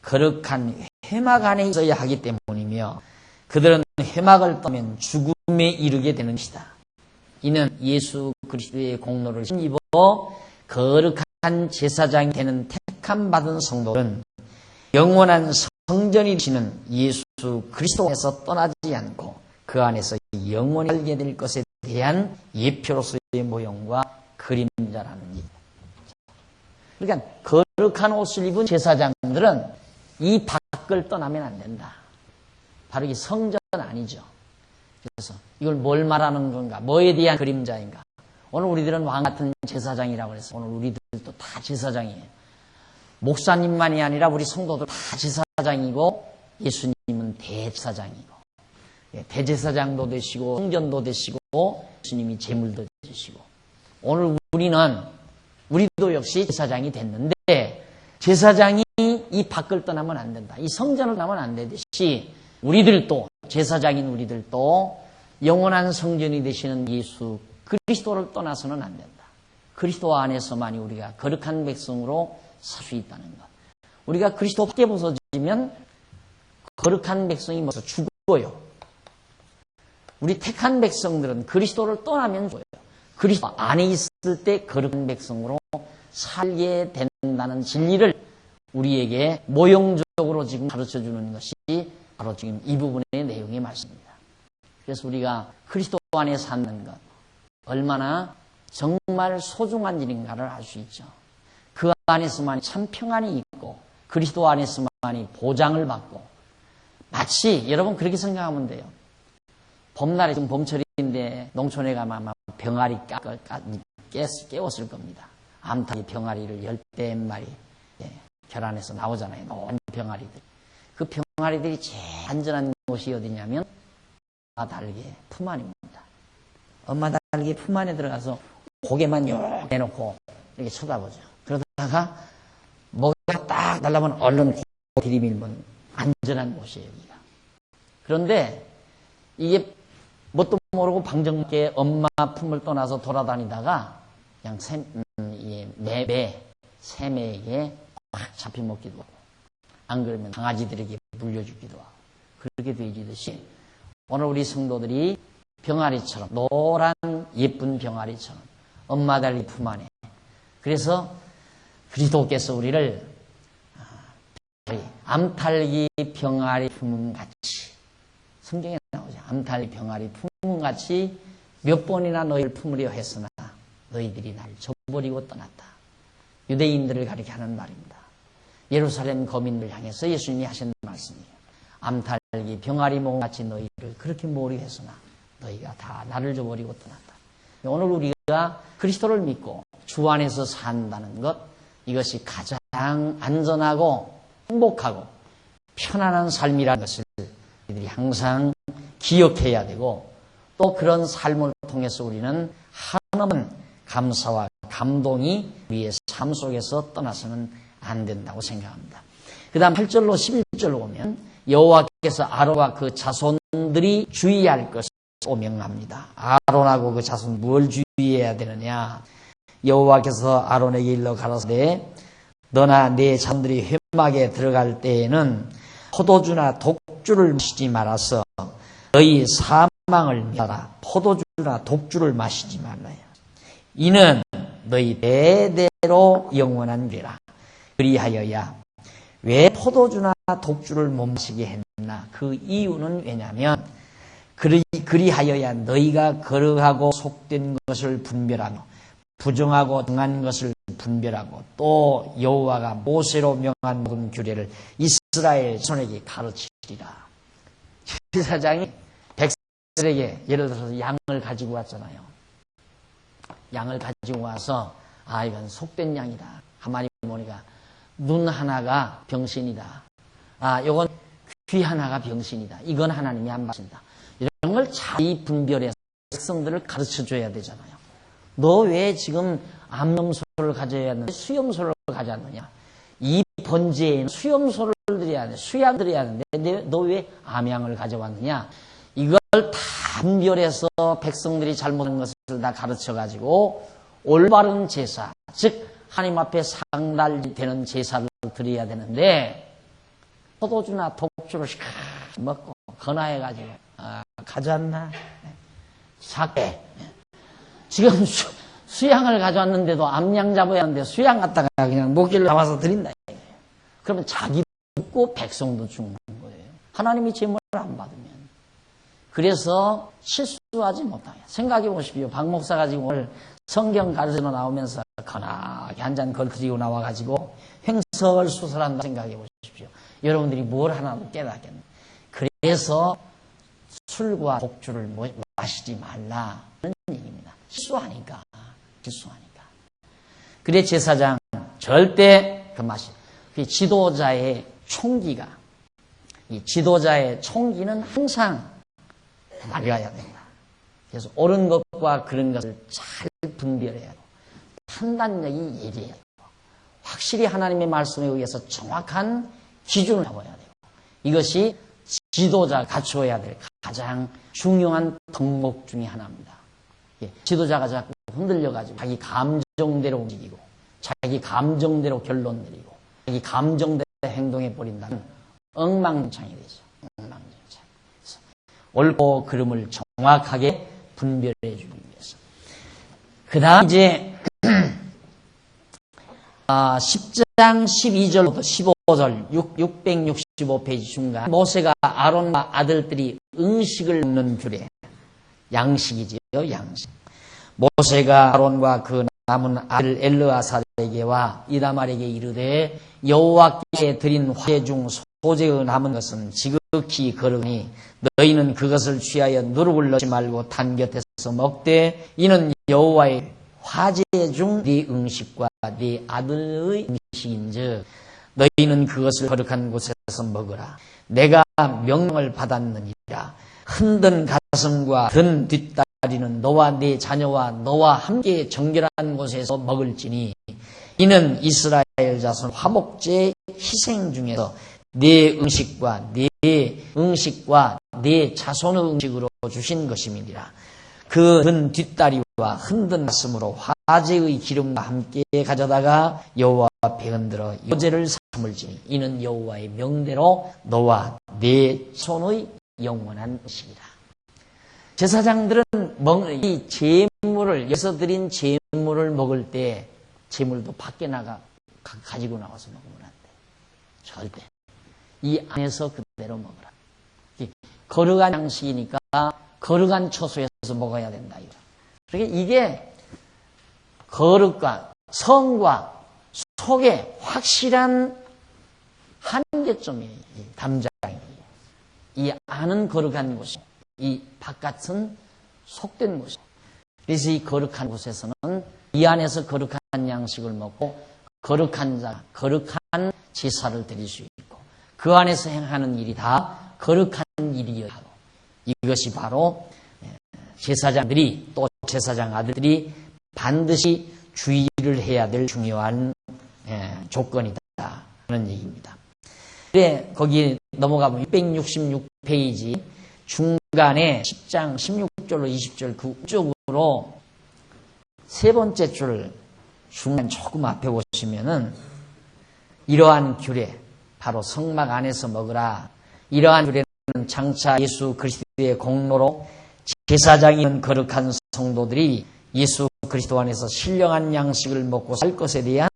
거룩한 회막 안에 있어야 하기 때문이며 그들은 회막을 떠면 죽음에 이르게 되는 것이다. 이는 예수 그리스도의 공로를 힘입어 거룩한 제사장이 되는 택함 받은 성도는 영원한 성전이 되시는 예수 그리스도 안에서 떠나지 않고 그 안에서 영원히 살게 될 것에 대한 예표로서의 모형과 그림자라는 일. 그러니까 거룩한 옷을 입은 제사장들은 이 밖을 떠나면 안 된다. 바로 이게 성전 아니죠. 그래서 이걸 뭘 말하는 건가? 뭐에 대한 그림자인가? 오늘 우리들은 왕 같은 제사장이라고 해서 오늘 우리들도 다 제사장이에요. 목사님만이 아니라 우리 성도들 다 제사장이고 예수님은 대제사장이고 대제사장도 되시고 성전도 되시고 예수님이 제물도 되시고 오늘 우리도 역시 제사장이 됐는데 제사장이 이 밖을 떠나면 안 된다. 이 성전을 떠나면 안 되듯이 우리들도 제사장인 우리들도 영원한 성전이 되시는 예수 그리스도를 떠나서는 안 된다. 그리스도 안에서만이 우리가 거룩한 백성으로 살 수 있다는 것. 우리가 그리스도 밖에 벗어지면 거룩한 백성이 먼저 죽어요. 우리 택한 백성들은 그리스도를 떠나면 죽어요. 그리스도 안에 있을 때 거룩한 백성으로 살게 된다는 진리를 우리에게 모형적으로 지금 가르쳐주는 것이 바로 지금 이 부분의 내용의 말씀입니다. 그래서 우리가 그리스도 안에 사는 것 얼마나 정말 소중한 일인가를 알 수 있죠. 그 안에서만이 참 평안이 있고 그리스도 안에서만이 보장을 받고 마치 여러분 그렇게 생각하면 돼요. 봄날에 지금 봄철인데 농촌에 가면 아마 병아리 깨웠을 겁니다. 암탉이 병아리를 10대 마리 결 안에서 나오잖아요. 노란 병아리들. 그 병아리들이 제일 안전한 곳이 어디냐면 엄마 달개 품 안입니다. 엄마 달개 품 안에 들어가서 고개만 요 내놓고 이렇게 쳐다보죠. 그러다가 먹이가 딱 날라면 얼른 고개 들이밀면 안전한 곳이에요. 여기가. 그런데 이게 뭣도 모르고 방정맞게 엄마 품을 떠나서 돌아다니다가 그냥 새매에게 꽉 잡혀먹기도 하고 안 그러면 강아지들에게 물려주기도 하고 그렇게 되지듯이 오늘 우리 성도들이 병아리처럼 노란 예쁜 병아리처럼 엄마 달리 품 안에 그래서 그리스도께서 우리를 암탉이 병아리 품같이 성경에 나오죠. 암탉이 병아리 품같이 몇 번이나 너희를 품으려 했으나 너희들이 날 저버리고 떠났다. 유대인들을 가리켜 하는 말입니다. 예루살렘 거민들 향해서 예수님이 하신 말씀이에요. 암탉이 병아리 몸같이 너희를 그렇게 모으려 했으나 너희가 다 나를 저버리고 떠났다. 오늘 우리가 그리스도를 믿고 주 안에서 산다는 것, 이것이 가장 안전하고 행복하고 편안한 삶이라는 것을 우리들이 항상 기억해야 되고, 또 그런 삶을 통해서 우리는 한없는 감사와 감동이 우리의 삶 속에서 떠나서는 안 된다고 생각합니다. 그 다음 8절로 11절로 보면 여호와께서 아론과 그 자손들이 주의할 것을 명합니다. 아론하고 그 자손 뭘 주의해야 되느냐? 여호와께서 아론에게 일러 가라사대 너나 네 자손들이 회막에 들어갈 때에는 포도주나 독주를 마시지 말아서 너희 사망을 미하라. 포도주나 독주를 마시지 말라요. 이는 너희 대대로 영원한 죄라. 그리하여야. 왜 포도주나 독주를 못 마시게 했나? 그 이유는 왜냐하면 그리하여야 너희가 거룩하고 속된 것을 분별하고 부정하고 정한 것을 분별하고 또 여호와가 모세로 명한 모든 규례를 이스라엘 자손에게 가르치리라. 제사장이 백성에게 예를 들어서 양을 가지고 왔잖아요. 양을 가지고 와서 이건 속된 양이다. 가만히 보니까 눈 하나가 병신이다. 이건 귀 하나가 병신이다. 이건 하나님이 안 받는다. 이런 걸 잘 분별해서 백성들을 가르쳐줘야 되잖아요. 너 왜 지금 암염소를 가져야 하는데 수염소를 가져왔느냐? 이 번제에는 수염소를 드려야 돼. 수양 드려야 하는데 너 왜 암양을 가져왔느냐? 이걸 다 분별해서 백성들이 잘못한 것을 다 가르쳐가지고 올바른 제사, 즉 하나님 앞에 상달되는 제사를 드려야 되는데 포도주나 독주를 먹고 건화해가지고 가져왔나? 사케. 지금 수양을 가져왔는데도 암양 잡아야 하는데 수양 갖다가 그냥 목줄을 잡아서 드린다. 그러면 자기도 죽고 백성도 죽는 거예요. 하나님이 제물을 안 받으면. 그래서 실수하지 못하게. 생각해 보십시오. 박 목사가 지금 오늘 성경 가르쳐 나오면서 건하게 한 잔 걸그리고 나와가지고 횡설수설한다 생각해 보십시오. 여러분들이 뭘 하나도 깨닫겠네. 그래서 술과 독주를 마시지 말라는 얘기입니다. 실수하니까. 그래 제사장 절대 그 지도자의 총기가, 이 지도자의 총기는 항상 맑아야 된다. 그래서 옳은 것과 그런 것을 잘 분별해야 하고 판단력이 예리해야 되고 확실히 하나님의 말씀에 의해서 정확한 기준을 잡아야 되고, 이것이 지도자가 갖추어야 될 가장 중요한 덕목 중에 하나입니다. 지도자가 자꾸 흔들려가지고 자기 감정대로 움직이고 자기 감정대로 결론 내리고 자기 감정대로 행동해 버린다면 엉망진창이 되죠. 엉망진창. 옳고 그름을 정확하게 분별해 주기 위해서. 그 다음 이제 10장 12절부터 15절 665페이지 중간 모세가 아론과 아들들이 음식을 먹는 규례, 양식이지요. 양식. 모세가 아론과 그 남은 아들 엘르아살에게와 이다말에게 이르되 여호와께 드린 화제 중 소재의 남은 것은 지극히 거룩하니 너희는 그것을 취하여 누룩을 넣지 말고 탄 곁에서 먹되 이는 여호와의 화제 중 네 음식과 네 아들의 음식인즉 너희는 그것을 거룩한 곳에서 먹으라. 내가 명령을 받았느니라. 흔든 가슴과 든 뒷다리는 너와 네 자녀와 너와 함께 정결한 곳에서 먹을지니 이는 이스라엘 자손 화목제 희생 중에서 네 음식과 네 자손의 음식으로 주신 것임이니라. 그 든 뒷다리와 흔든 가슴으로 화제의 기름과 함께 가져다가 여호와 앞에 흔들어 요제를 삼을지니 이는 여호와의 명대로 너와 네 손의 영원한 것이니라. 제사장들은 이 제물을, 여기서 드린 제물을 먹을 때 제물도 밖에 가지고 나와서 먹으면 안 돼. 절대. 이 안에서 그대로 먹으라. 거룩한 양식이니까 거룩한 처소에서 먹어야 된다. 그러니까 이게 거룩과 성과 속에 확실한 한계점이에요. 담장이. 이 안은 거룩한 곳이고 이 바깥은 속된 곳이에요. 그래서 이 거룩한 곳에서는 이 안에서 거룩한 양식을 먹고 거룩한 자, 거룩한 제사를 드릴 수 있고 그 안에서 행하는 일이 다 거룩한 일이어야 하고 이것이 바로 제사장들이 또 제사장 아들들이 반드시 주의를 해야 될 중요한 조건이다 하는 얘기입니다. 그래 거기 넘어가면 666페이지 중간에 10장 16절로 20절 그쪽으로 세 번째 줄 중간 조금 앞에 보시면은 이러한 규례 바로 성막 안에서 먹으라. 이러한 규례는 장차 예수 그리스도의 공로로 제사장인 거룩한 성도들이 예수 그리스도 안에서 신령한 양식을 먹고 살 것에 대한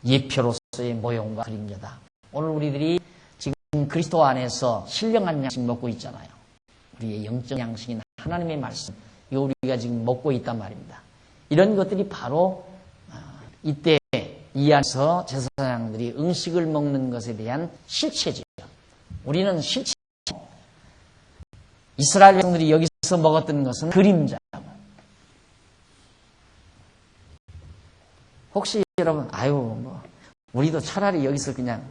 예표로서의 모형과 그림자다. 오늘 우리들이 지금 그리스도 안에서 신령한 양식 먹고 있잖아요. 우리의 영적 양식인 하나님의 말씀, 이거 우리가 지금 먹고 있단 말입니다. 이런 것들이 바로 이때 이 안에서 제사장들이 음식을 먹는 것에 대한 실체죠. 우리는 실체. 이스라엘 백성들이 여기서 먹었던 것은 그림자고. 혹시 여러분, 우리도 차라리 여기서 그냥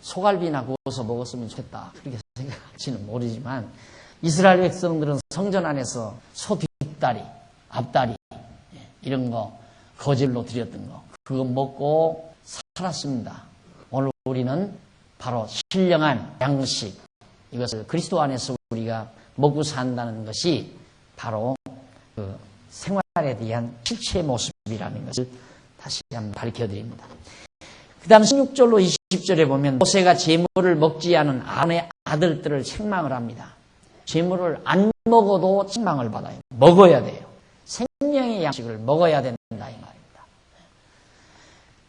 소갈비나 구워서 먹었으면 좋겠다. 그렇게 생각할지는 모르지만, 이스라엘 백성들은 성전 안에서 소 뒷다리, 앞다리, 이런 거, 거질로 드렸던 거, 그거 먹고 살았습니다. 오늘 우리는 바로 신령한 양식, 이것을 그리스도 안에서 우리가 먹고 산다는 것이 바로 그 생활에 대한 실체의 모습이라는 것을 다시 한번 가르쳐드립니다. 그 다음 16절로 20절에 보면 모세가 제물을 먹지 않은 아론의 아들들을 책망을 합니다. 제물을 안 먹어도 책망을 받아요. 먹어야 돼요. 생명의 양식을 먹어야 된다 이 말입니다.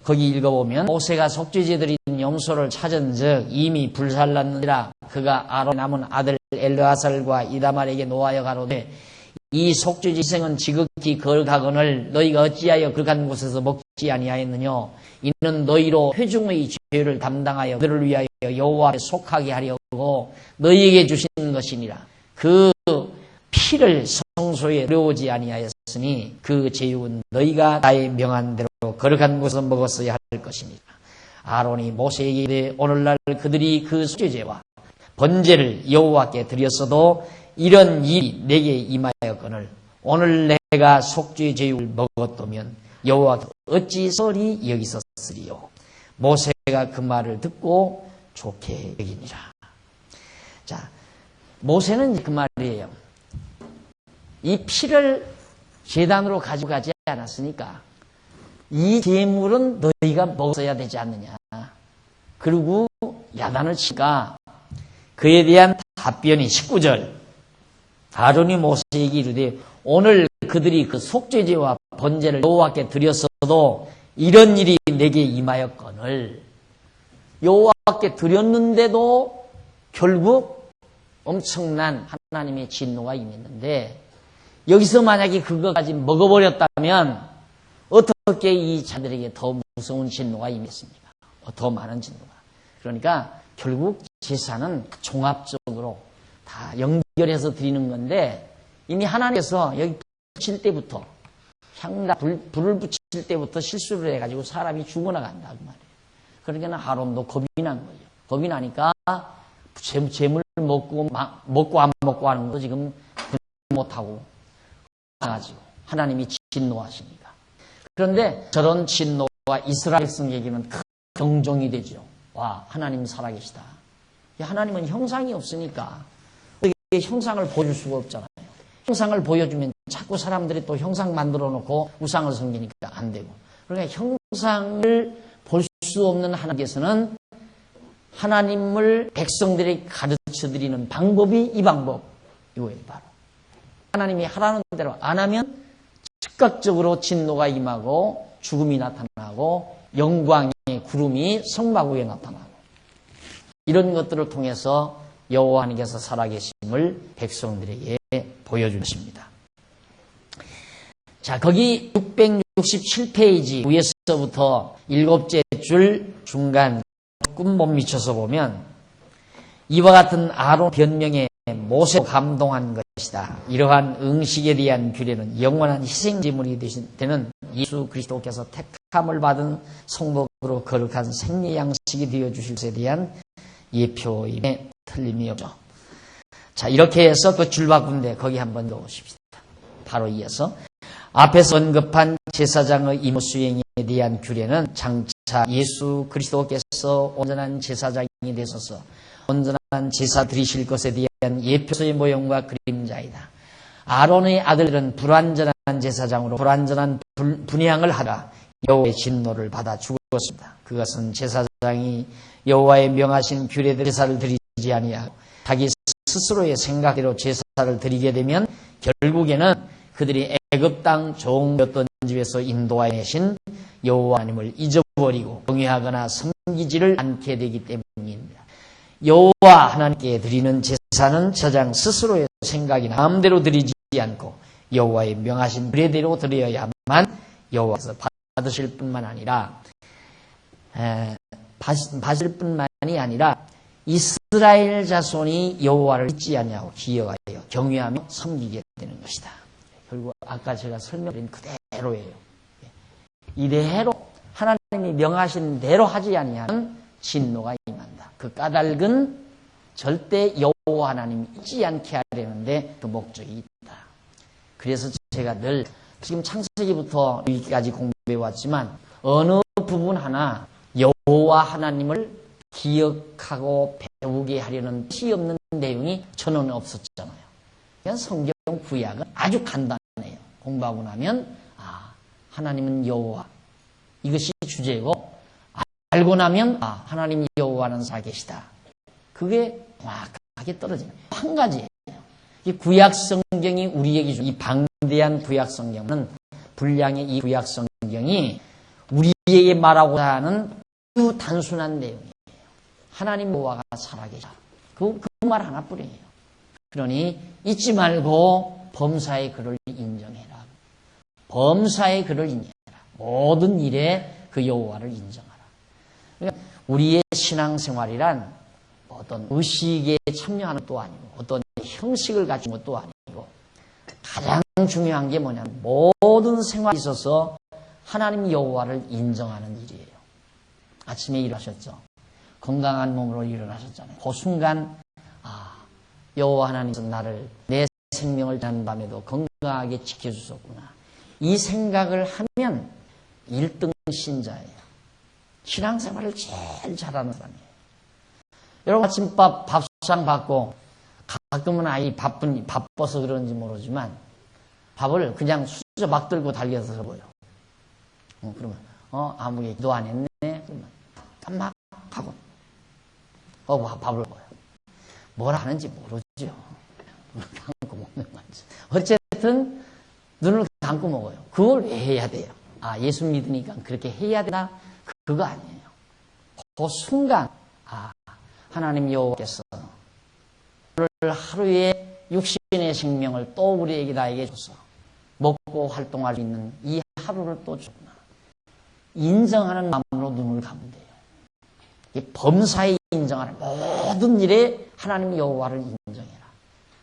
거기 읽어보면 모세가 속죄제 드린 염소를 찾은 즉 이미 불살랐느니라. 그가 아론 남은 아들 엘르아살과 이다말에게 노하여 가로되 이 속죄제 희생은 지극히 거룩하거늘 너희가 어찌하여 거룩한 곳에서 먹지 아니하였느냐. 이는 너희로 회중의 죄를 담당하여 그들을 위하여 여호와 앞에 속하게 하려고 너희에게 주신 것이니라. 그 피를 성소에 들여오지 아니하였으니 그 제육은 너희가 나의 명한 대로 거룩한 곳에서 먹었어야 할 것이니라. 아론이 모세에게 이르되 오늘날 그들이 그 속죄제와 번제를 여호와께 드렸어도 이런 일이 내게 임하였거늘 오늘 내가 속죄 제육을 먹었다면 여호와께 어찌 소리 여기셨으리요. 모세가 그 말을 듣고 좋게 여기니라. 자, 모세는 그 말이에요. 이 피를 제단으로 가지고 가지 않았으니까 이 제물은 너희가 먹어야 되지 않느냐. 그리고 야단을 치니까 그에 대한 답변이 19절. 아론이 모세에게 이르되 오늘 그들이 그 속죄제와 번제를 여호와께 드렸어도 이런 일이 내게 임하였거늘. 여호와께 드렸는데도 결국 엄청난 하나님의 진노가 임했는데 여기서 만약에 그거까지 먹어버렸다면 어떻게 이 자들에게 더 무서운 진노가 임했습니까? 더 많은 진노가. 그러니까 결국 제사는 종합적으로 다 연결해서 드리는 건데 이미 하나님께서 여기 붙일 때부터 불을 붙일 때부터 실수를 해가지고 사람이 죽어나간다 그 말이에요. 그러니까 아론도 겁이 난 거예요. 겁이 나니까 재물 먹고 안 먹고 하는 것도 지금 못하고 가지고 하나님이 진노하시니까. 그런데 저런 진노가 이스라엘 백성에게는 큰 경종이 되죠. 와, 하나님 살아계시다. 하나님은 형상이 없으니까 형상을 보여줄 수가 없잖아요. 형상을 보여주면 자꾸 사람들이 또 형상 만들어 놓고 우상을 섬기니까 안 되고. 그러니까 형상을 볼 수 없는 하나님께서는 하나님을 백성들에게 가르쳐 드리는 방법이 이 방법. 이거예요, 바로. 하나님이 하라는 대로 안 하면 즉각적으로 진노가 임하고 죽음이 나타나고 영광의 구름이 성막 위에 나타나고 이런 것들을 통해서 여호와 하나님께서 살아계심을 백성들에게 보여주십니다. 자, 거기 667페이지 위에서부터 7째 줄 중간 조금 못 미쳐서 보면 이와 같은 아론 변명에 모세도 감동한 것이다. 이러한 응식에 대한 규례는 영원한 희생제물이 되는 예수 그리스도께서 택함을 받은 성복으로 거룩한 생리 양식이 되어주실 것에 대한 예표임에 틀림이 없죠. 자, 이렇게 해서 그 줄바꾼데 거기 한번 더 오십시다. 바로 이어서 앞에서 언급한 제사장의 임무 수행에 대한 규례는 장차 예수 그리스도께서 온전한 제사장이 되셔서 온전한 제사 드리실 것에 대한 예표소의 모형과 그림자이다. 아론의 아들들은 불완전한 제사장으로 불완전한 분향을 하다 여호와의 진노를 받아 죽었습니다. 그것은 제사장이 여호와의 명하신 규례대로 제사를 드리지 아니하고 자기 스스로의 생각대로 제사를 드리게 되면 결국에는 그들이 애굽 땅 종되었던 집에서 인도하여 내신 여호와 하나님을 잊어버리고 경외하거나 섬기지를 않게 되기 때문입니다. 여호와 하나님께 드리는 제사는 제사장 스스로의 생각이나 마음대로 드리지 않고 여호와의 명하신 규례대로 드려야만 여호와께서 받으실 뿐만 아니라 받으실 뿐만이 아니라 이스라엘 자손이 여호와를 잊지 않냐고 기여하여 경외하며 섬기게 되는 것이다. 그리고 아까 제가 설명드린 그대로예요. 이대로 하나님이 명하신 대로 하지 아니하면 진노가 임한다. 그 까닭은 절대 여호와 하나님이 잊지 않게 하려는데 그 목적이 있다. 그래서 제가 늘 지금 창세기부터 여기까지 공부해 왔지만 어느 부분 하나 여호와 하나님을 기억하고 배우게 하려는 티 없는 내용이 저는 없었잖아요. 그냥 성경 구약은 아주 간단해요. 공부하고 나면 하나님은 여호와 이것이 주제고 알고 나면 하나님 여호와는 살아계시다. 그게 정확하게 떨어지는 한 가지예요. 이 구약 성경이 우리에게 준 이 방대한 구약 성경은 분량의 이 구약 성경이 우리에게 말하고자 하는 아주 단순한 내용이에요. 하나님 여호와가 살아계시다. 그 말 하나뿐이에요. 그러니 잊지 말고 범사의 그를 인정해라. 범사의 그를 인정해라. 모든 일에 그 여호와를 인정하라. 그러니까 우리의 신앙생활이란 어떤 의식에 참여하는 것도 아니고 어떤 형식을 가진 것도 아니고 가장 중요한 게 뭐냐면 모든 생활에 있어서 하나님 여호와를 인정하는 일이에요. 아침에 일어나셨죠. 건강한 몸으로 일어나셨잖아요. 그 순간 여호와 하나님께서 나를 내 생명을 지난 밤에도 건강하게 지켜주셨구나. 이 생각을 하면 1등 신자예요. 신앙생활을 제일 잘하는 사람이에요. 여러분 아침밥 밥상 받고 가끔은 아이 바빠서 그런지 모르지만 밥을 그냥 수저 막 들고 달려서 보여. 그러면 아무 얘기도 안 했네. 그러면 막 하고 밥을 먹어요. 뭘 하는지 모르죠. 눈을 감고 먹는 거지. 어쨌든 눈을 감고 먹어요. 그걸 왜 해야 돼요? 예수 믿으니까 그렇게 해야 되나? 그거 아니에요. 그 순간 하나님 여호와께서 하루에 육신의 생명을 또 우리에게 나에게 줘서 먹고 활동할 수 있는 이 하루를 또 줬구나. 인정하는 마음으로 눈을 감으면 돼요. 이 범사에 인정하는 모든 일에 하나님 여호와를 인정해라.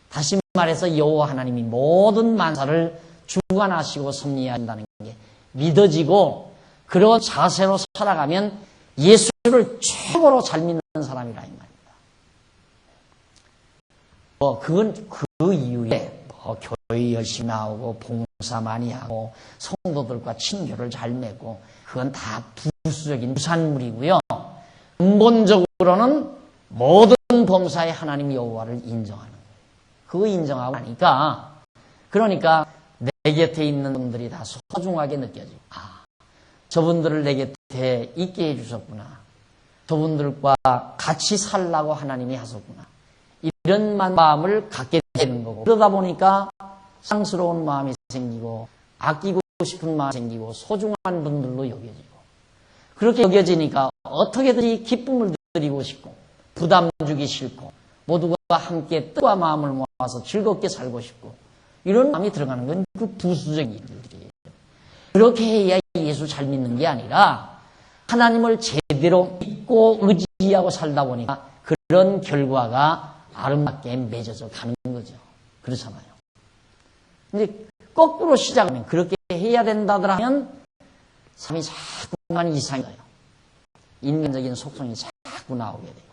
다시 말해서 여호와 하나님이 모든 만사를 주관하시고 섭리하신다는 게 믿어지고 그런 자세로 살아가면 예수를 최고로 잘 믿는 사람이라 이 말입니다. 그건 그 이후에 교회 열심히 나오고 봉사 많이 하고 성도들과 친교를 잘 맺고 그건 다 부수적인 부산물이고요. 근본적으로는 모든 범사에 하나님 여호와를 인정하는 거예요. 그거 인정하고 나니까 그러니까 내 곁에 있는 분들이 다 소중하게 느껴지고 저분들을 내 곁에 있게 해주셨구나. 저분들과 같이 살라고 하나님이 하셨구나. 이런 마음을 갖게 되는 거고 그러다 보니까 상스러운 마음이 생기고 아끼고 싶은 마음이 생기고 소중한 분들로 여겨지고 그렇게 여겨지니까 어떻게든지 기쁨을 드리고 싶고 부담 주기 싫고 모두가 함께 뜻과 마음을 모아서 즐겁게 살고 싶고 이런 마음이 들어가는 건 그 부수적인 일들이에요. 그렇게 해야 예수 잘 믿는 게 아니라 하나님을 제대로 믿고 의지하고 살다 보니까 그런 결과가 아름답게 맺어져 가는 거죠. 그렇잖아요. 근데 거꾸로 시작하면 그렇게 해야 된다더라면 삶이 자꾸만 이상해요. 인간적인 속성이 자꾸 나오게 돼요.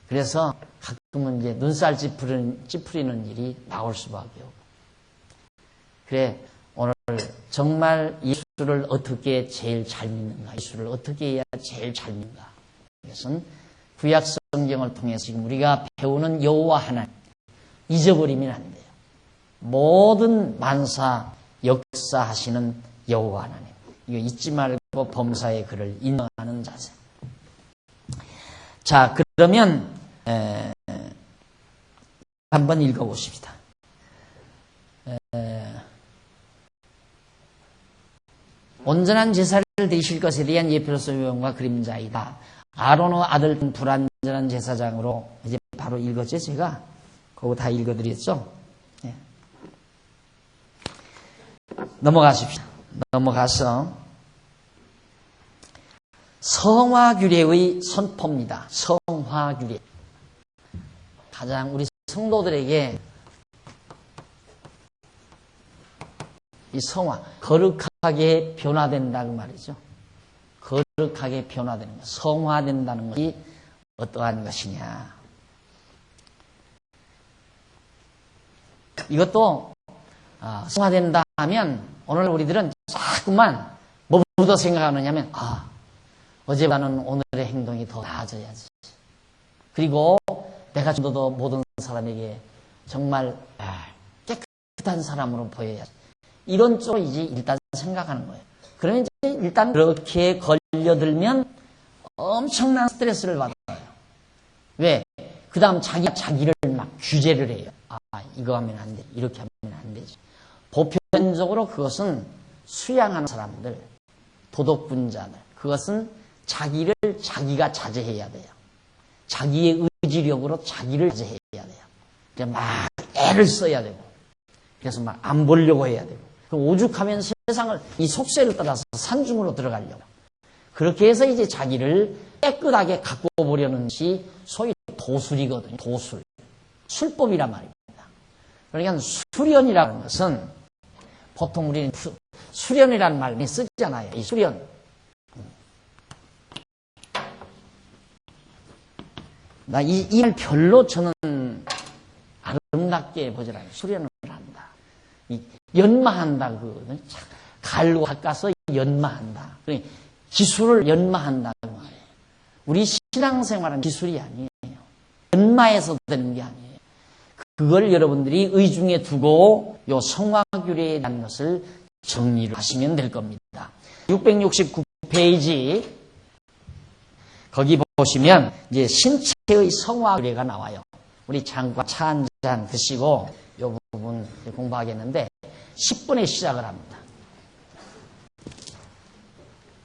그래서 가끔은 이제 눈살 찌푸리는 일이 나올 수밖에 없고. 그래, 오늘 정말 예수를 어떻게 제일 잘 믿는가? 예수를 어떻게 해야 제일 잘 믿는가? 이것은 구약 성경을 통해서 지금 우리가 배우는 여호와 하나님 잊어버리면 안 돼요. 모든 만사 역사하시는 여호와 하나님. 이거 잊지 말고 범사의 그를 인정하는 자세. 자, 그러면 한번 읽어보십시다. 온전한 제사를 드리실 것에 대한 예표로서 모형과 그림자이다. 아론의 아들 불완전한 제사장으로 이제 바로 읽었죠, 제가? 그거 다 읽어드렸죠? 네. 넘어가십시다. 넘어가서 성화규례의 선포입니다. 성화규례. 가장 우리 성도들에게 이 성화, 거룩하게 변화된다 그 말이죠. 거룩하게 변화되는 것, 성화된다는 것이 어떠한 것이냐. 이것도 성화된다 하면 오늘 우리들은 자꾸만 뭐부터 생각하느냐면 어제보다는 오늘의 행동이 더 나아져야지. 그리고 내가 좀 더 모든 사람에게 정말 깨끗한 사람으로 보여야지. 이런 쪽으로 이제 일단 생각하는 거예요. 그러면 이제 일단 그렇게 걸려들면 엄청난 스트레스를 받아요. 왜? 그 다음 자기를 막 규제를 해요. 이거 하면 안 돼. 이렇게 하면 안 되지. 보편적으로 그것은 수양하는 사람들, 도덕분자들, 그것은 자기를 자기가 자제해야 돼요. 자기의 의지력으로 자기를 자제해야 돼요. 그래서 막 애를 써야 되고, 그래서 막 안 보려고 해야 되고, 오죽하면 세상을 이 속세를 따라서 산중으로 들어가려고. 그렇게 해서 이제 자기를 깨끗하게 갖고 보려는 것이 소위 도술이거든요. 도술. 술법이란 말입니다. 그러니까 수련이라는 것은 보통 우리는 수련이라는 말을 쓰잖아요. 이 수련. 이 말 별로 저는 아름답게 보질 않아요. 수련을 한다. 연마한다. 갈고 닦아서 연마한다. 기술을 연마한다. 그 말이에요. 우리 신앙생활은 기술이 아니에요. 연마해서 되는 게 아니에요. 그걸 여러분들이 의중에 두고 요 성화규례에 대한 것을 정리를 하시면 될 겁니다. 669페이지 거기 보시면 이제 신체의 성화규례가 나와요. 우리 잠깐 차 한 잔 드시고 요 부분 공부하겠는데 10분에 시작을 합니다.